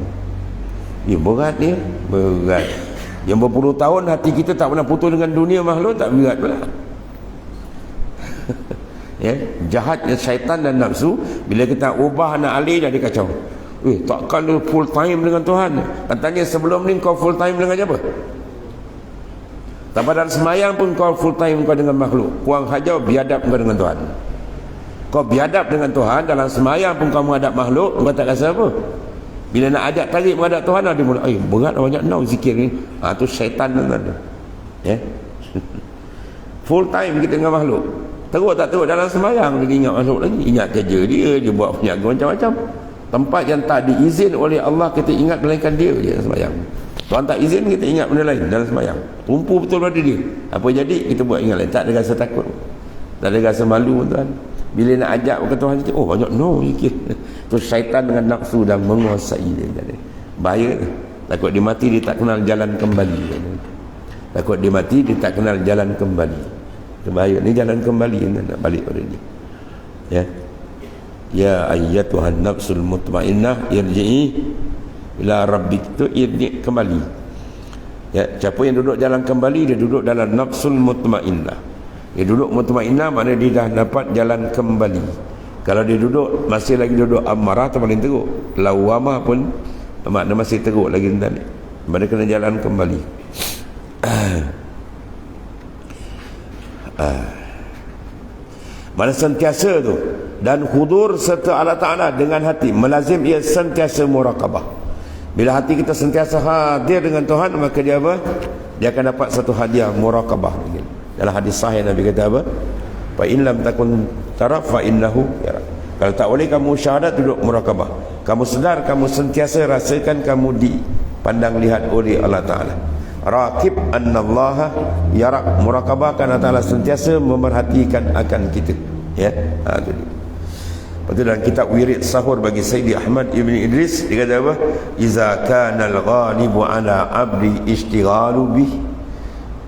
Berat ni, berat. Yang berpuluh tahun hati kita tak pernah putus dengan dunia makhluk, tak berat pula. Ya, jahatnya syaitan dan nafsu, bila kita ubah nak alih dah dia kacau. Takkan lu full time dengan Tuhan? Katanya sebelum ni kau full time dengan apa? Tanpa dalam semayang pun kau full time kau dengan makhluk. Puang hajau biadab kau dengan Tuhan. Kau biadab dengan Tuhan, dalam semayang pun kau menghadap makhluk, kau tak rasa apa. Bila nak ajak tarik menghadap Tuhan, dia mula, berat banyak now zikir ni. Tu syaitan tu. Ya. Full time kita dengan makhluk. Teruk tak teruk dalam semayang dia ingat makhluk lagi. Ingat kerja dia buat penyaga macam-macam. Tempat yang tak diizin oleh Allah kita ingat melainkan dia je dalam semayang. Tuhan tak izin kita ingat benda lain dalam semayang. Tumpu betul pada dia. Apa jadi kita buat ingat lain. Tak ada rasa takut. Tak ada rasa malu tuan. Bila nak ajak ke Tuhan, banyak no zikir. Tu syaitan dengan nafsu dah menguasai dia. Bahaya. Takut dia mati dia tak kenal jalan kembali. Takut dia mati dia tak kenal jalan kembali. Bahaya ni jalan kembali nak balik pada dia. Ya. Ya ayyatuhan nafsul mutmainnah irji'i ila rabbik, tu irji' kembali. Ya, siapa yang duduk jalan kembali dia duduk dalam nafsul mutmainnah. Dia duduk mutmainnah maknanya dia dah dapat jalan kembali. Kalau dia duduk masih lagi duduk amarah tu paling teruk. Lawamah pun makna masih teruk lagi tadi. Mana kena jalan kembali. Mana sentiasa tu dan hudur serta Allah Ta'ala dengan hati melazim ia sentiasa muraqabah. Bila hati kita sentiasa hadir dengan Tuhan, maka dia apa? Dia akan dapat satu hadiah muraqabah. Dalam hadis sahih Nabi kata apa? Fa in lam takun tara fa innahu yara. Kalau tak boleh kamu syahadat, duduk muraqabah. Kamu sedar, kamu sentiasa rasakan kamu dipandang lihat oleh Allah Ta'ala. Raqib annallaha yara. Muraqabah kan Allah Ta'ala sentiasa memerhatikan akan kita. Ya, itu dia. Lepas tu dalam kitab Wirid Sahur bagi Sayyidi Ahmad Ibn Idris, dia kata apa? Iza kana al-ghalibu ala abdi ishtighalu bih.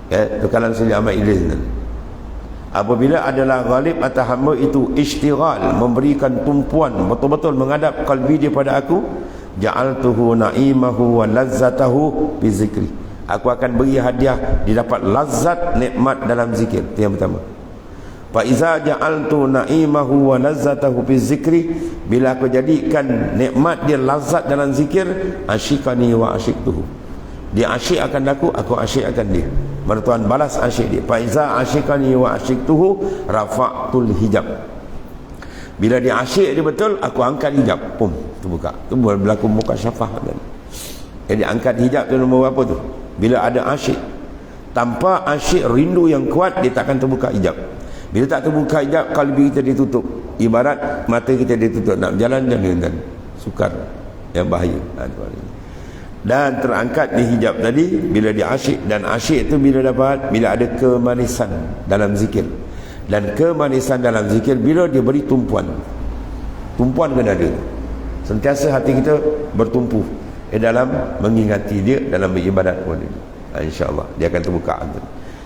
Ya, itu kalam Sayyidi Ahmad Idris. Apabila adalah ghalib atas hamba itu ishtighal, memberikan tumpuan betul-betul menghadap kalbi dia pada aku, ja'altuhu na'imahu wa lazzatahu bi zikri. Aku akan beri hadiah dia dapat lazat nikmat dalam zikir. Itu yang pertama. Fa iza ja'altu na'imahu wa lazzatahu bi zikri, bila aku jadikan nikmat dia lazat dalam zikir, asyikani wa asyiktuhu. Dia asyik akan aku asyik akan dia. Maka Tuhan balas asyik dia. Fa iza asyikani wa asyiktuhu rafa'tul hijab. Bila dia asyik dia betul, aku angkat hijab. Pum, tu buka. Tu berlaku muka syafah kan. Jadi angkat hijab tu nombor berapa tu? Bila ada asyik. Tanpa asyik rindu yang kuat, dia takkan terbuka hijab. Bila tak terbuka hijab, kalbi kita ditutup. Ibarat mata kita ditutup, nak berjalan dan sukar. Yang bahaya. Dan terangkat di hijab tadi bila dia asyik. Dan asyik tu bila dapat, bila ada kemanisan dalam zikir. Dan kemanisan dalam zikir bila dia beri tumpuan. Tumpuan kena ada. Sentiasa hati kita bertumpu dalam mengingati dia, dalam beribadat kepada dia. InsyaAllah dia akan terbuka.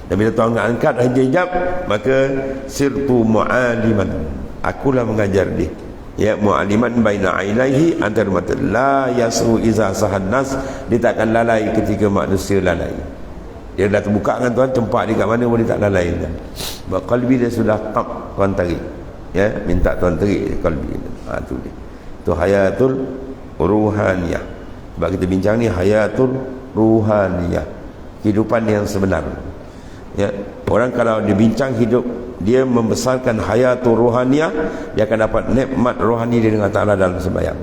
Dan bila Tuhan angkat hijab, maka sirtu mu'aliman, akulah mengajar dia. Ya, mu'aliman baina ainaihi, antara mata la yasu iza sahan nas, dia takkan lalai ketika manusia lalai. Dia dah terbuka dengan Tuhan, tempat dia kat mana pun dia tak lalai kan. Sebab kalbi dia sudah Tuhan tarik. Ya, minta Tuhan tarik kalbi. Tu dia. Tu hayatul ruhaniyah. Sebab kita bincang ni hayatul ruhaniyah, kehidupan yang sebenar. Ya, orang kalau dia bincang hidup, dia membesarkan hayatul ruhaniyah, dia akan dapat nikmat rohani dia dengan Ta'ala dalam sembahyang.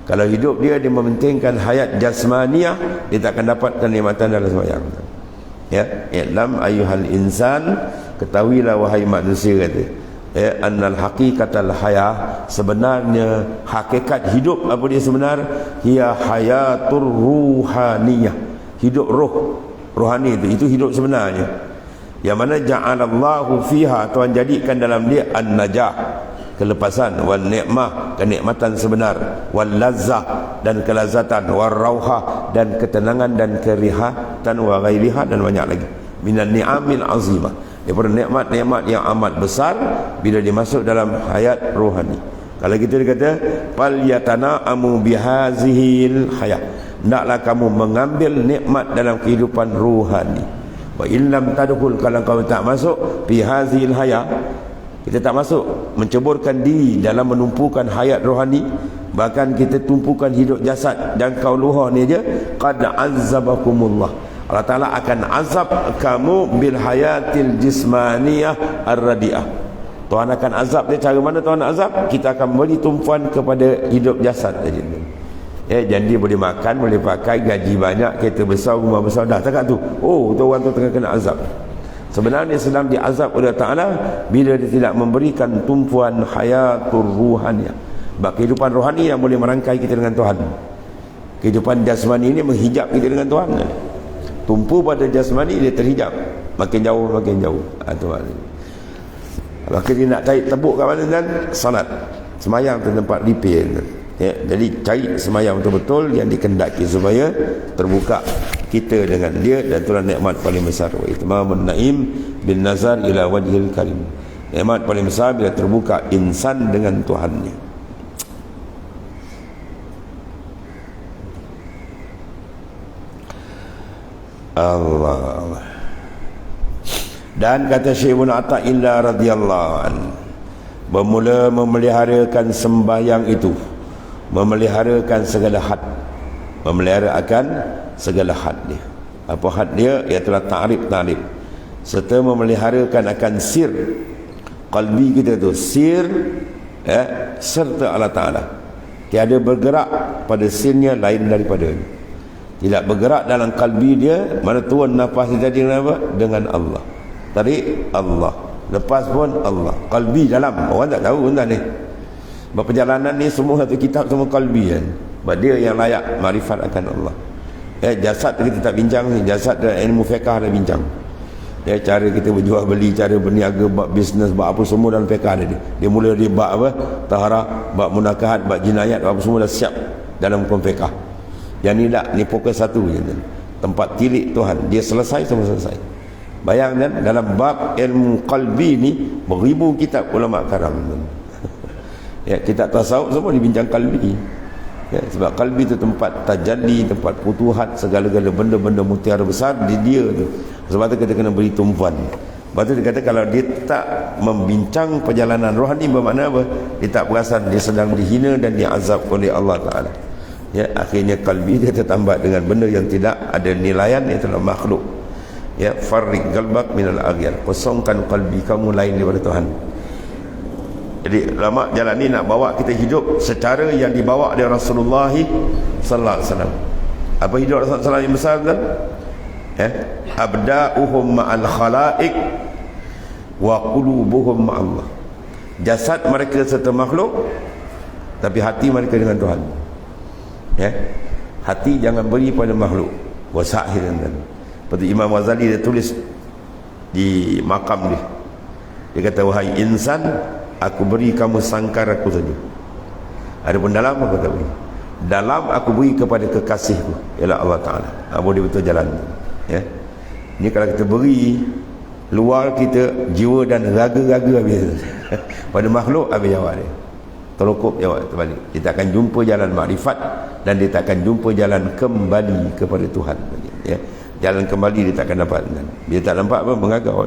Kalau hidup dia mementingkan hayat jasmaniyah, dia tak akan dapat kenikmatan dalam sembahyang. Ya, i'lam ayyuhal insan, ketahuilah wahai manusia, kata ya, annal haqiqatal haya, sebenarnya hakikat hidup apa dia sebenar, hiya hayatur ruhaniyah, hidup rohani itu hidup sebenarnya, yang mana ja'alallahu fiha, Tuhan jadikan dalam dia an-najah, kelepasan, wal nikmah, kenikmatan sebenar, wal lazzah, dan kelazatan, wal rauhah, dan ketenangan dan kerihatan, wa ghairiha, dan banyak lagi minan ni'amil azimah, daripada nikmat-nikmat yang amat besar bila dimasuk dalam hayat rohani. Kalau kita kata fal yatana'amu bihazihil hayat, hendaklah kamu mengambil nikmat dalam kehidupan rohani. Wa illam tadkhul, kalau kau tak masuk bihazihil hayat, kita tak masuk menceburkan diri dalam menumpukan hayat rohani, bahkan kita tumpukan hidup jasad dan kau luha ni je, qad azzabakumullah, Allah Ta'ala akan azab kamu bil hayatil jismaniyah ar-radi'ah. Tuhan akan azab dia. Cara mana Tuhan azab? Kita akan beri tumpuan kepada hidup jasad saja. Jadi boleh makan, boleh pakai, gaji banyak, kereta besar, rumah besar, dah cakap tu. Oh, tu orang tu tengah kena azab. Sebenarnya dia sedang diazab oleh Ta'ala bila dia tidak memberikan tumpuan hayatul ruhaniyah. Sebab kehidupan rohani yang boleh merangkai kita dengan Tuhan. Kehidupan jasmani ini menghijab kita dengan Tuhan. Tumpu pada jasmani, dia terhijab. Makin jauh, makin jauh. Maka dia nak cari tebuk kat mana kan? Salat. Semayang tu tempat repair. Jadi cari semayang betul-betul yang dikendaki supaya terbuka kita dengan dia, dan itulah nikmat paling besar. Wa itmamun naim bin nazar ila wajhil karim. Nikmat paling besar bila terbuka insan dengan Tuhannya. Allah. Dan kata Syekh Ibn Ata'illah radhiyallahu anhu, bermula memeliharakan sembahyang itu, memeliharakan segala had, memelihara akan segala had dia. Apa had dia? Ialah ta'rif, serta memeliharakan akan sir qalbi kita tu, sir serta Allah Ta'ala. Tiada bergerak pada sirnya lain daripada ini. Tidak bergerak dalam kalbi dia. Mana tuan nafas dia tadi dengan apa? Dengan Allah. Tarik Allah, lepas pun Allah. Kalbi dalam, orang tak tahu benda ni. Perjalanan ni semua satu kitab, semua kalbi kan. Sebab dia yang layak marifat akan Allah. Jasad kita tak bincang ni. Jasad dan ilmu fiqah dah bincang. Cara kita berjual beli, cara berniaga, bab bisnes, bab apa semua dalam fiqah dia. Dia mula dia bab apa? Taharah, bab munakahat, bab jinayat, bab semua dah siap dalam hukum fiqah. Yang ni tak, ni fokus satu je. Tempat tilik Tuhan, dia selesai, semua selesai. Bayangkan dalam bab ilmu qalbi ni beribu kitab ulama karam. Kitab tasawuf semua dibincang kalbi. Sebab kalbi itu tempat tajalli, tempat futuhat, segala-gala benda-benda mutiara besar di dia tu. Sebab tu kita kena beri tumpuan. Sebab tu dia kata kalau dia tak membincang perjalanan rohani, bermakna apa? Dia tak perasan dia sedang dihina dan diazab oleh Allah Ta'ala. Akhirnya kalbi dia tertambat dengan benda yang tidak ada nilaian, itulah makhluk. Farrik qalbak minal aghyar, kosongkan kalbi kamu lain daripada Tuhan. Jadi lama jalan ni nak bawa kita hidup secara yang dibawa oleh Rasulullah sallallahu alaihi wasallam. Apa hidup Rasulullah sallallahu alaihi wasallam yang besar kan? Abda'uhum ma'al khalaiq wa qulubuhum ma'allah. Jasad mereka serta makhluk, tapi hati mereka dengan Tuhan. Hati jangan beri pada makhluk. Wasahiran. Seperti Imam Ghazali dia tulis di makam dia. Dia kata, wahai insan, aku beri kamu sangkar aku saja. Adapun dalam aku tak beri. Dalam aku beri kepada kekasihku, ialah Allah Ta'ala. Boleh betul jalan. Ini kalau kita beri, luar kita jiwa dan raga-raga habis. Pada makhluk habis jawab dia. Terukup jawab terbalik. Dia tak akan jumpa jalan makrifat, dan dia tak akan jumpa jalan kembali kepada Tuhan. Jalan kembali dia tak akan dapat. Dia tak nampak apa, mengagau.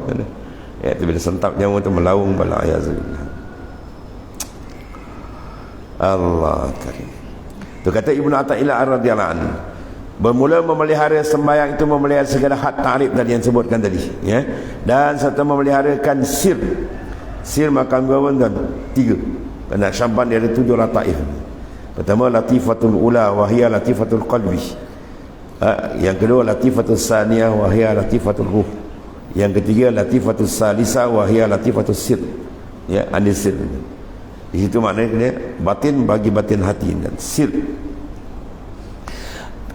Bila sentap nyawa tu melaung bala ayazillah. Allah karim. Tu kata Ibnu Ata'illah radhiyallahu anhu, bermula memelihara sembahyang itu memelihara segala had ta'rif tadi yang sebutkan tadi, dan serta memeliharakan sir. Sir makam berapa tuan? 3. Kerana Syamban dia ada 7 lataif. Pertama latifatul ula wa hiya latifatul qalbi. Yang kedua latifatul saniyah wa hiya latifatul ruh. Yang ketiga latifatul salisa wa hiya latifatul sir. Anisir. Di situ maknanya batin bagi batin hati, dan sir.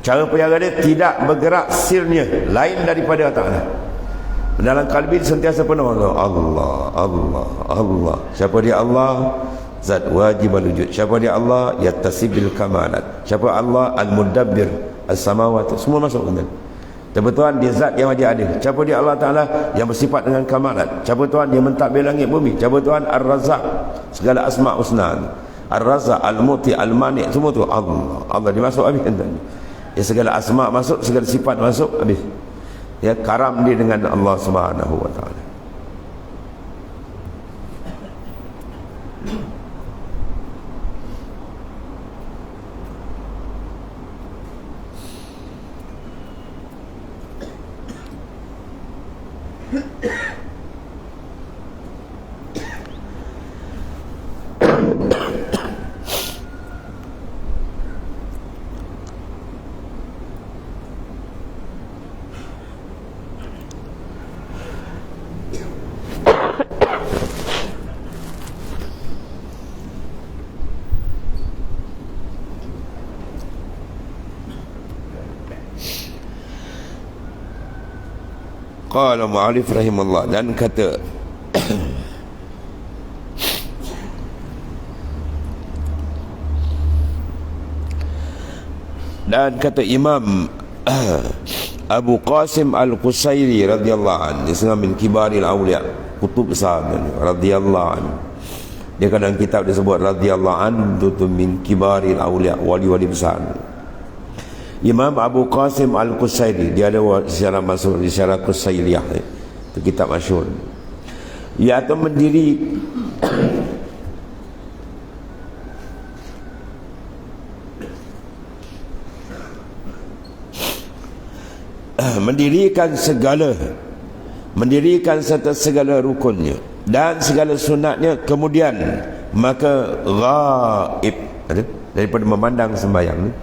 Cara pelihara dia tidak bergerak sirnya lain daripada Allah Ta'ala. Dalam kalbi sentiasa penuh Allah, Allah, Allah. Siapa dia Allah? Zat wajib al-wujud. Siapa dia Allah? Yattasibil kamalat. Siapa Allah? Al-mudabbir as-samawati. Semua masuk kan? Siapa Tuhan? Dia zat yang wajib ada. Siapa dia Allah Ta'ala? Yang bersifat dengan kamalat. Siapa Tuhan? Dia mentadbir langit bumi. Siapa Tuhan? Ar-Razzaq. Segala asma' husna. Ar-Razzaq, Al-Muti, Al-Mani', semua tu Allah. Allah dia masuk habis kan? Segala asma' masuk, segala sifat masuk habis. Karam dia dengan Allah Subhanahu wa Ta'ala. Qala mu'alif rahimahullah, dan kata Imam Abu Qasim Al-Qusairi radhiyallahu anhu, dia min kibaril awliya, kutub besar radhiyallahu anhu. Dia kadang kitab disebut radhiyallahu anhu tu min kibaril awliya, wali-wali besar. Imam Abu Qasim Al-Qusairi, dia ada sejarah masuk di sejarah Qusairiyah, itu kitab masyhur. Ia tu mendirikan serta segala rukunnya dan segala sunatnya, kemudian maka ghaib, daripada memandang sembahyang ni.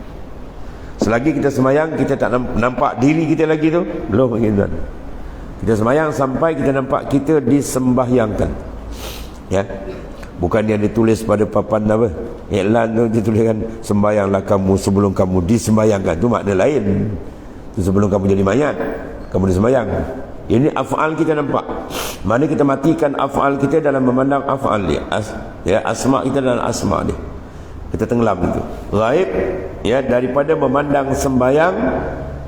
Selagi kita sembahyang, kita tak nampak diri kita lagi tu, belum lagi tuan. Kita sembahyang sampai kita nampak kita disembahyangkan, ya. Bukan yang ditulis pada papan apa, iklan tu dituliskan sembahyanglah kamu sebelum kamu disembahyangkan, tu makna lain. Tu sebelum kamu jadi mayat, kamu disembahyang. Ini af'al kita nampak. Mana kita matikan af'al kita dalam memandang af'al dia, asma kita dalam asma dia, kita tenggelam itu. Ghaib, ya, daripada memandang sembahyang.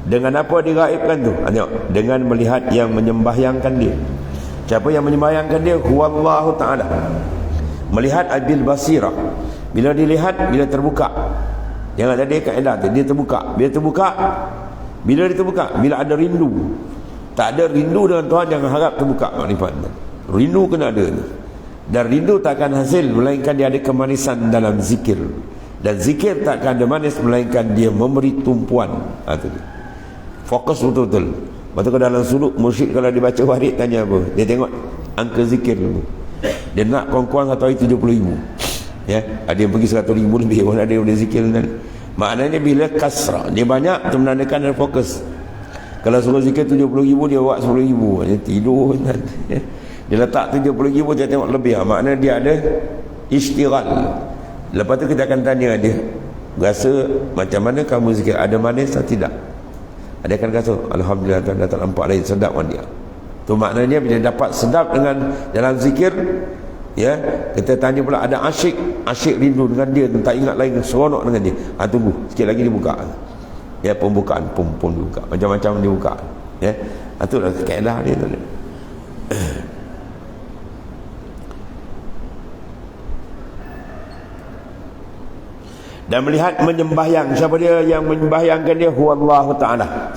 Dengan apa digaibkan tu? Tengok, dengan melihat yang menyembahyangkan dia. Siapa yang menyembahyangkan dia? Huwallahu ta'ala. Melihat abil basirah. Bila dilihat, bila terbuka. Jangan ada kaedah tu, dia terbuka. Bila terbuka, bila ada rindu. Tak ada rindu dengan Tuhan, jangan harap terbuka makrifat. Rindu kena ada. Dan rindu takkan hasil melainkan dia ada kemanisan dalam zikir. Dan zikir takkan ada manis melainkan dia memberi tumpuan. Fokus betul-betul. Lepas tu kalau dalam suluk, mursyid kalau dia baca warid tanya apa? Dia tengok angka zikir dulu. Dia nak kurang-kurang satu hari 70,000, ya. Ada yang pergi 100,000 lebih pun ada yang boleh zikir. Maknanya bila kasrah, dia banyak, itu menandakan ada fokus. Kalau suruh zikir 70,000, dia buat 10,000, dia tidur, ya. Dia letak 70,000, dia tengok lebih, maknanya dia ada istighal. Lepas tu kita akan tanya dia, rasa macam mana kamu zikir, ada manis atau tidak? Dia akan kata, alhamdulillah Tuhan, dah tak nampak lain, sedap kan dia. Tu maknanya bila dapat sedap dengan dalam zikir, ya, kita tanya pula ada asyik rindu dengan dia, tak ingat lain, seronok dengan dia. Tunggu sikit lagi dibuka, ya, pembukaan pun dibuka, macam-macam dibuka, ya. Itulah kaedah dia tu. Dan melihat menyembahyang. Siapa dia yang menyembahyangkan dia? Huwallahu ta'ala.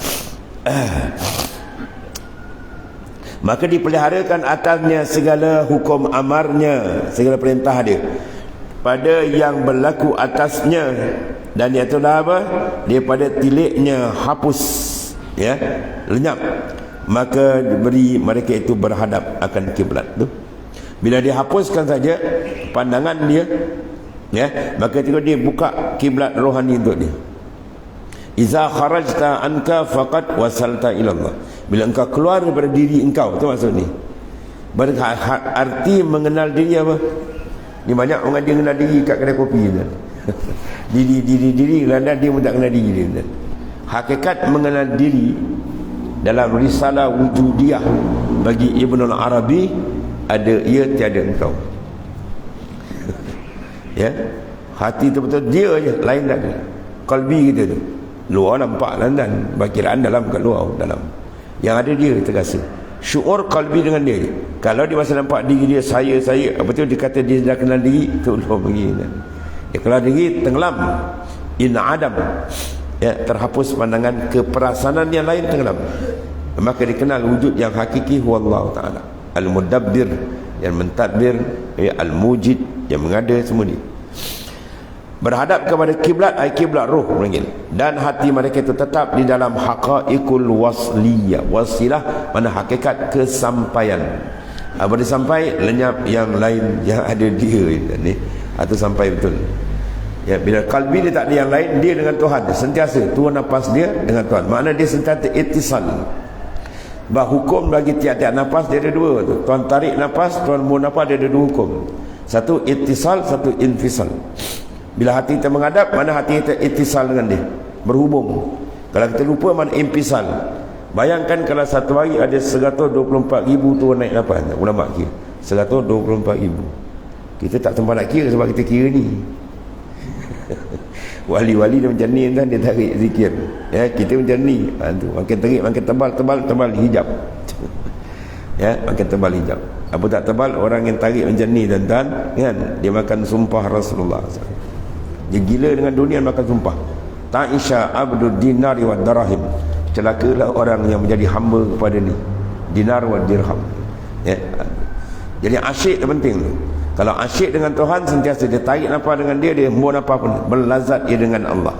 Maka dipeliharakan atasnya segala hukum amarnya, segala perintah dia, pada yang berlaku atasnya. Dan itulah apa? Daripada tiliknya hapus, ya, lenyap. Maka diberi mereka itu berhadap akan kiblat tu. Bila dihapuskan saja pandangan dia, ya, maka ketika dia buka kiblat rohani untuk dia. Iza kharajta anka faqad wasalta ila Allah. Bila engkau keluar daripada diri engkau, tu maksud ni. Arti mengenal diri apa? Ni banyak orang dia kenal diri kat kedai kopi kan. diri kerana dia pun tak kenal diri dia kan. Hakikat mengenal diri dalam risalah wujudiyah bagi Ibn Arabi ada ia tiada engkau. Ya, hati tu betul dia je, lain tak ada. Qalbi kita tu luar nampak dan perkiraan dalam kat luar dalam. Yang ada dia terasa. Syuur qalbi dengan dia. Kalau dia masa nampak diri dia saya, apa tu dia kata dia dah kenal diri, tu luar pergi kan. Dia kenal diri tenggelam. In adam. Ya, terhapus pandangan keperasanan yang lain tenggelam. Maka dikenal wujud yang hakiki huwallahu ta'ala. Al-mudabbir, yang mentadbir, ya, al-mujid, yang mengada semua ni. berhadap kepada kiblat, ai kiblat roh panggil. Dan hati mereka itu tetap di dalam haqaiqul wasliyah. Wasilah mana hakikat kesampaian. Apa dia sampai, lenyap yang lain yang ada dia ni, atau sampai betul. Ya, bila kalbi dia tak ada yang lain, dia dengan Tuhan sentiasa tuan nafas dia dengan Tuhan. Makna dia sentiasa ittisal. Hukum bagi tiap-tiap nafas dia ada dua tu. Tuan tarik nafas, tuan buang nafas, dia ada dua hukum. Satu ittisal, satu infisal. Bila hati kita menghadap, mana hati kita ittisal dengan dia, berhubung. Kalau kita lupa, mana infisal. Bayangkan kalau satu hari ada 124,000 tuan naik nafas. Ulama kira 124,000. Kita tak sempat nak kira sebab kita kira ni. Wali-wali dia macam ni kan, dia tarik zikir. Ya, kita macam ni. Tu makin tarik makin tebal hijab. Ya, makin tebal hijab. Apa tak tebal, orang yang tarik macam ni tuan-tuan, kan, dia makan sumpah Rasulullah. Dia gila dengan dunia, makan sumpah. Ta'isha abdud dinari wa darahim. Celakalah orang yang menjadi hamba kepada ni, dinar wa dirham. Ya. Jadi asyik tu penting tu. Kalau asyik dengan Tuhan, sentiasa dia tarik nafas dengan dia, dia buang nafas pun berlazat ia dengan Allah.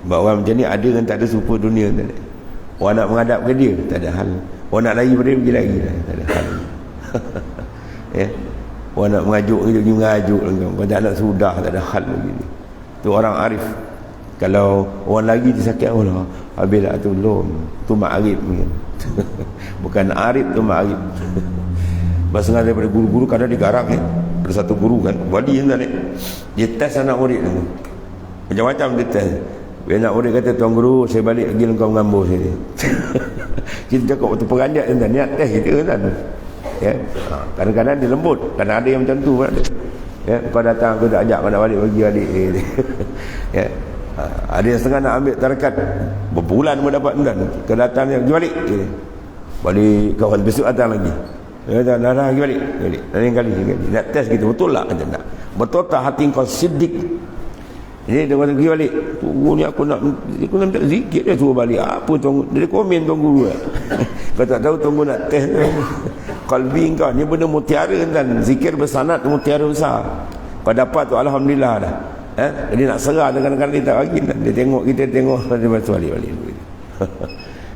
Bahawa orang macam ni ada kan, tak ada super dunia tak ada. Orang nak menghadap ke dia, tak ada hal. Orang nak lari pada dia, pergi lari lah, tak ada hal. Ya. Orang nak mengajuk ke dia, pergi mengajuk. Orang tak nak sudah, tak ada hal begini. Tu orang arif. Kalau orang lagi dia sakit, Allah habis tak tolong. Tu ma'arif kan. Bukan arif, tu ma'arif. Masalah daripada guru-guru kadang digarang ni. Ada satu guru kan, wali kan ni, dia test anak murid tu. Macam-macam dia test. Bila anak murid kata, tuan guru, saya balik pergi engkau mengambil saya. Kita cakap waktu peranjat kan, niat test kita kan. Ya. Kadang-kadang dia lembut, kadang ada yang macam tu kan. Ya, kau datang, kau tak ajak kau nak balik bagi adik. Ya. Ada yang setengah nak ambil tarikat, berbulan pun dapat dan kedatangan pergi balik. Balik kawan besok datang lagi. Dah pergi balik. Lain kali. Nak test kita betul tak kata tak. Betul tak hati kau siddiq. Ini dia kata pergi balik. Tunggu ni aku nak minta zikir dia suruh balik. Apa tunggu? Dia komen tuan guru. Kau tak tahu tunggu nak test. Kalbi kau ni benda mutiara kan. Zikir bersanad mutiara besar. Kau dapat tu alhamdulillah dah. Jadi nak serah kadang-kadang dia tak bagi. Dia tengok kita, dia balik.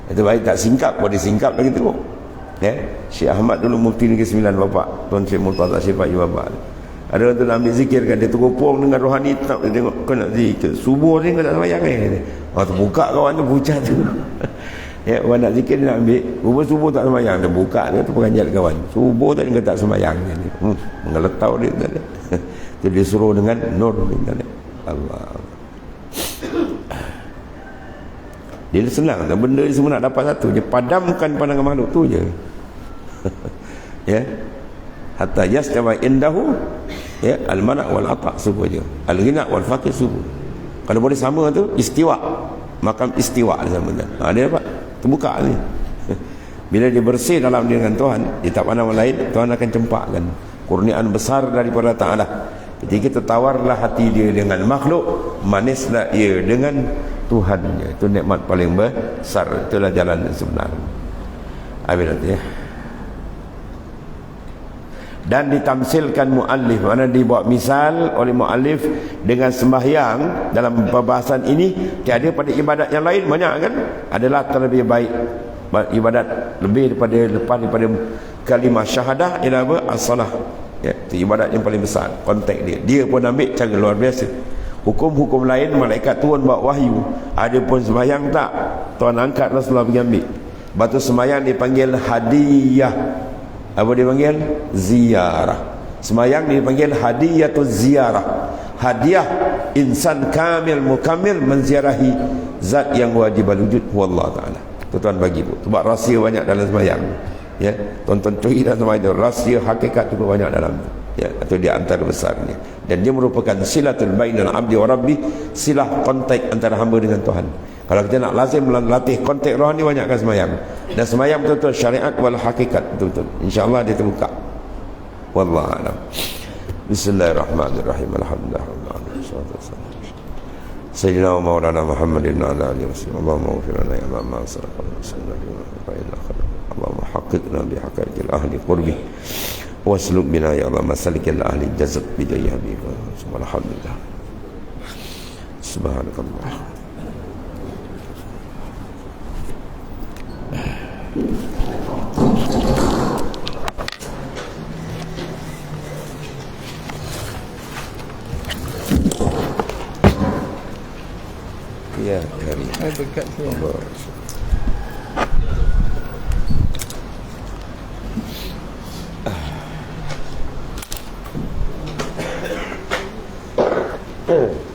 Itu baik tak singkap. Kalau dia singkap lagi teruk. Syekh Ahmad dulu mufti Negeri Sembilan bapak, Tuan Syekh Murtaza Syekh Pak bapak. Ada orang tu nak ambil zikir kan, dia terkopong dengan rohani tak, dia tengok kau nak zikir subuh ni kau tak sembahyang terbuka kawan tu pucat tu. Ya, orang nak zikir dia nak ambil subuh tak sembahyang, dia buka dia tu peranjat kawan. Subuh tadi kau tak sembahyang ni. Mengeletau dia tadi. Dia disuruh dengan nur tadi. Allah. Dia senang, benda ni semua nak dapat satu, dia padamkan pandangan makhluk tu je. Ya. Hatta yastama indahu ya al-mana' wal ata' subuh je. Al-ghina' wal faqir subuh. Kalau boleh sama tu istiwa. Makam istiwa sama dah. Dia dapat terbuka ni. Bila dia bersih dalam dia dengan Tuhan, dia tak pandang orang lain, Tuhan akan cempakkan kurniaan besar daripada Ta'ala. Ketika tertawarlah hati dia dengan makhluk, manislah ia dengan Tuhannya. Itu nikmat paling besar. Itulah jalan yang sebenar. Amin ya. Dan ditamsilkan muallif, mana dibuat misal oleh muallif dengan sembahyang dalam pembahasan ini. Tiada pada ibadat yang lain banyak kan, adalah terlebih baik ibadat lebih daripada kalimah syahadah ialah apa? As-salah. Ya, itu ibadat yang paling besar. Konteks dia pun ambil cara luar biasa. Hukum-hukum lain malaikat turun bawa wahyu. Ada pun sembahyang tak, Tuan angkat Rasulullah pergi ambil. Batu sembahyang dipanggil hadiyah. Apa dia panggil? Ziarah. Sembahyang dipanggil hadiyatul ziarah. Hadiah insan kamil mukamil menziarahi zat yang wajib wujud wallahu taala. Tuan bagi tu. Sebab rahsia banyak dalam sembahyang. Ya, tonton cuy dalam sembahyang, rahsia hakikat juga banyak dalam tu. Ya, atau di antara besarnya. Dan dia merupakan silatul bainal abdi wa rabbi, silah kontak antara hamba dengan Tuhan. Kalau kita nak lazim latih kontak rohani, banyakkan sembahyang. Dan sembahyang betul-betul syariat wal hakikat, betul-betul. InsyaAllah dia terbuka. Wallahu a'lam. Bismillahirrahmanirrahim. Alhamdulillah. Sayyidina wa maulana Muhammadin wa ala alihi wa sallam. Allahumma ghfir lana ya ma sallallahu alaihi wa sallam. Allahumma وحققنا بحقائق الأهل قربه واسلك بنا يا الله مسالك الأهل جزت بدي حبيبك الحمد لله سبحانك الله يا كريم الله Oh.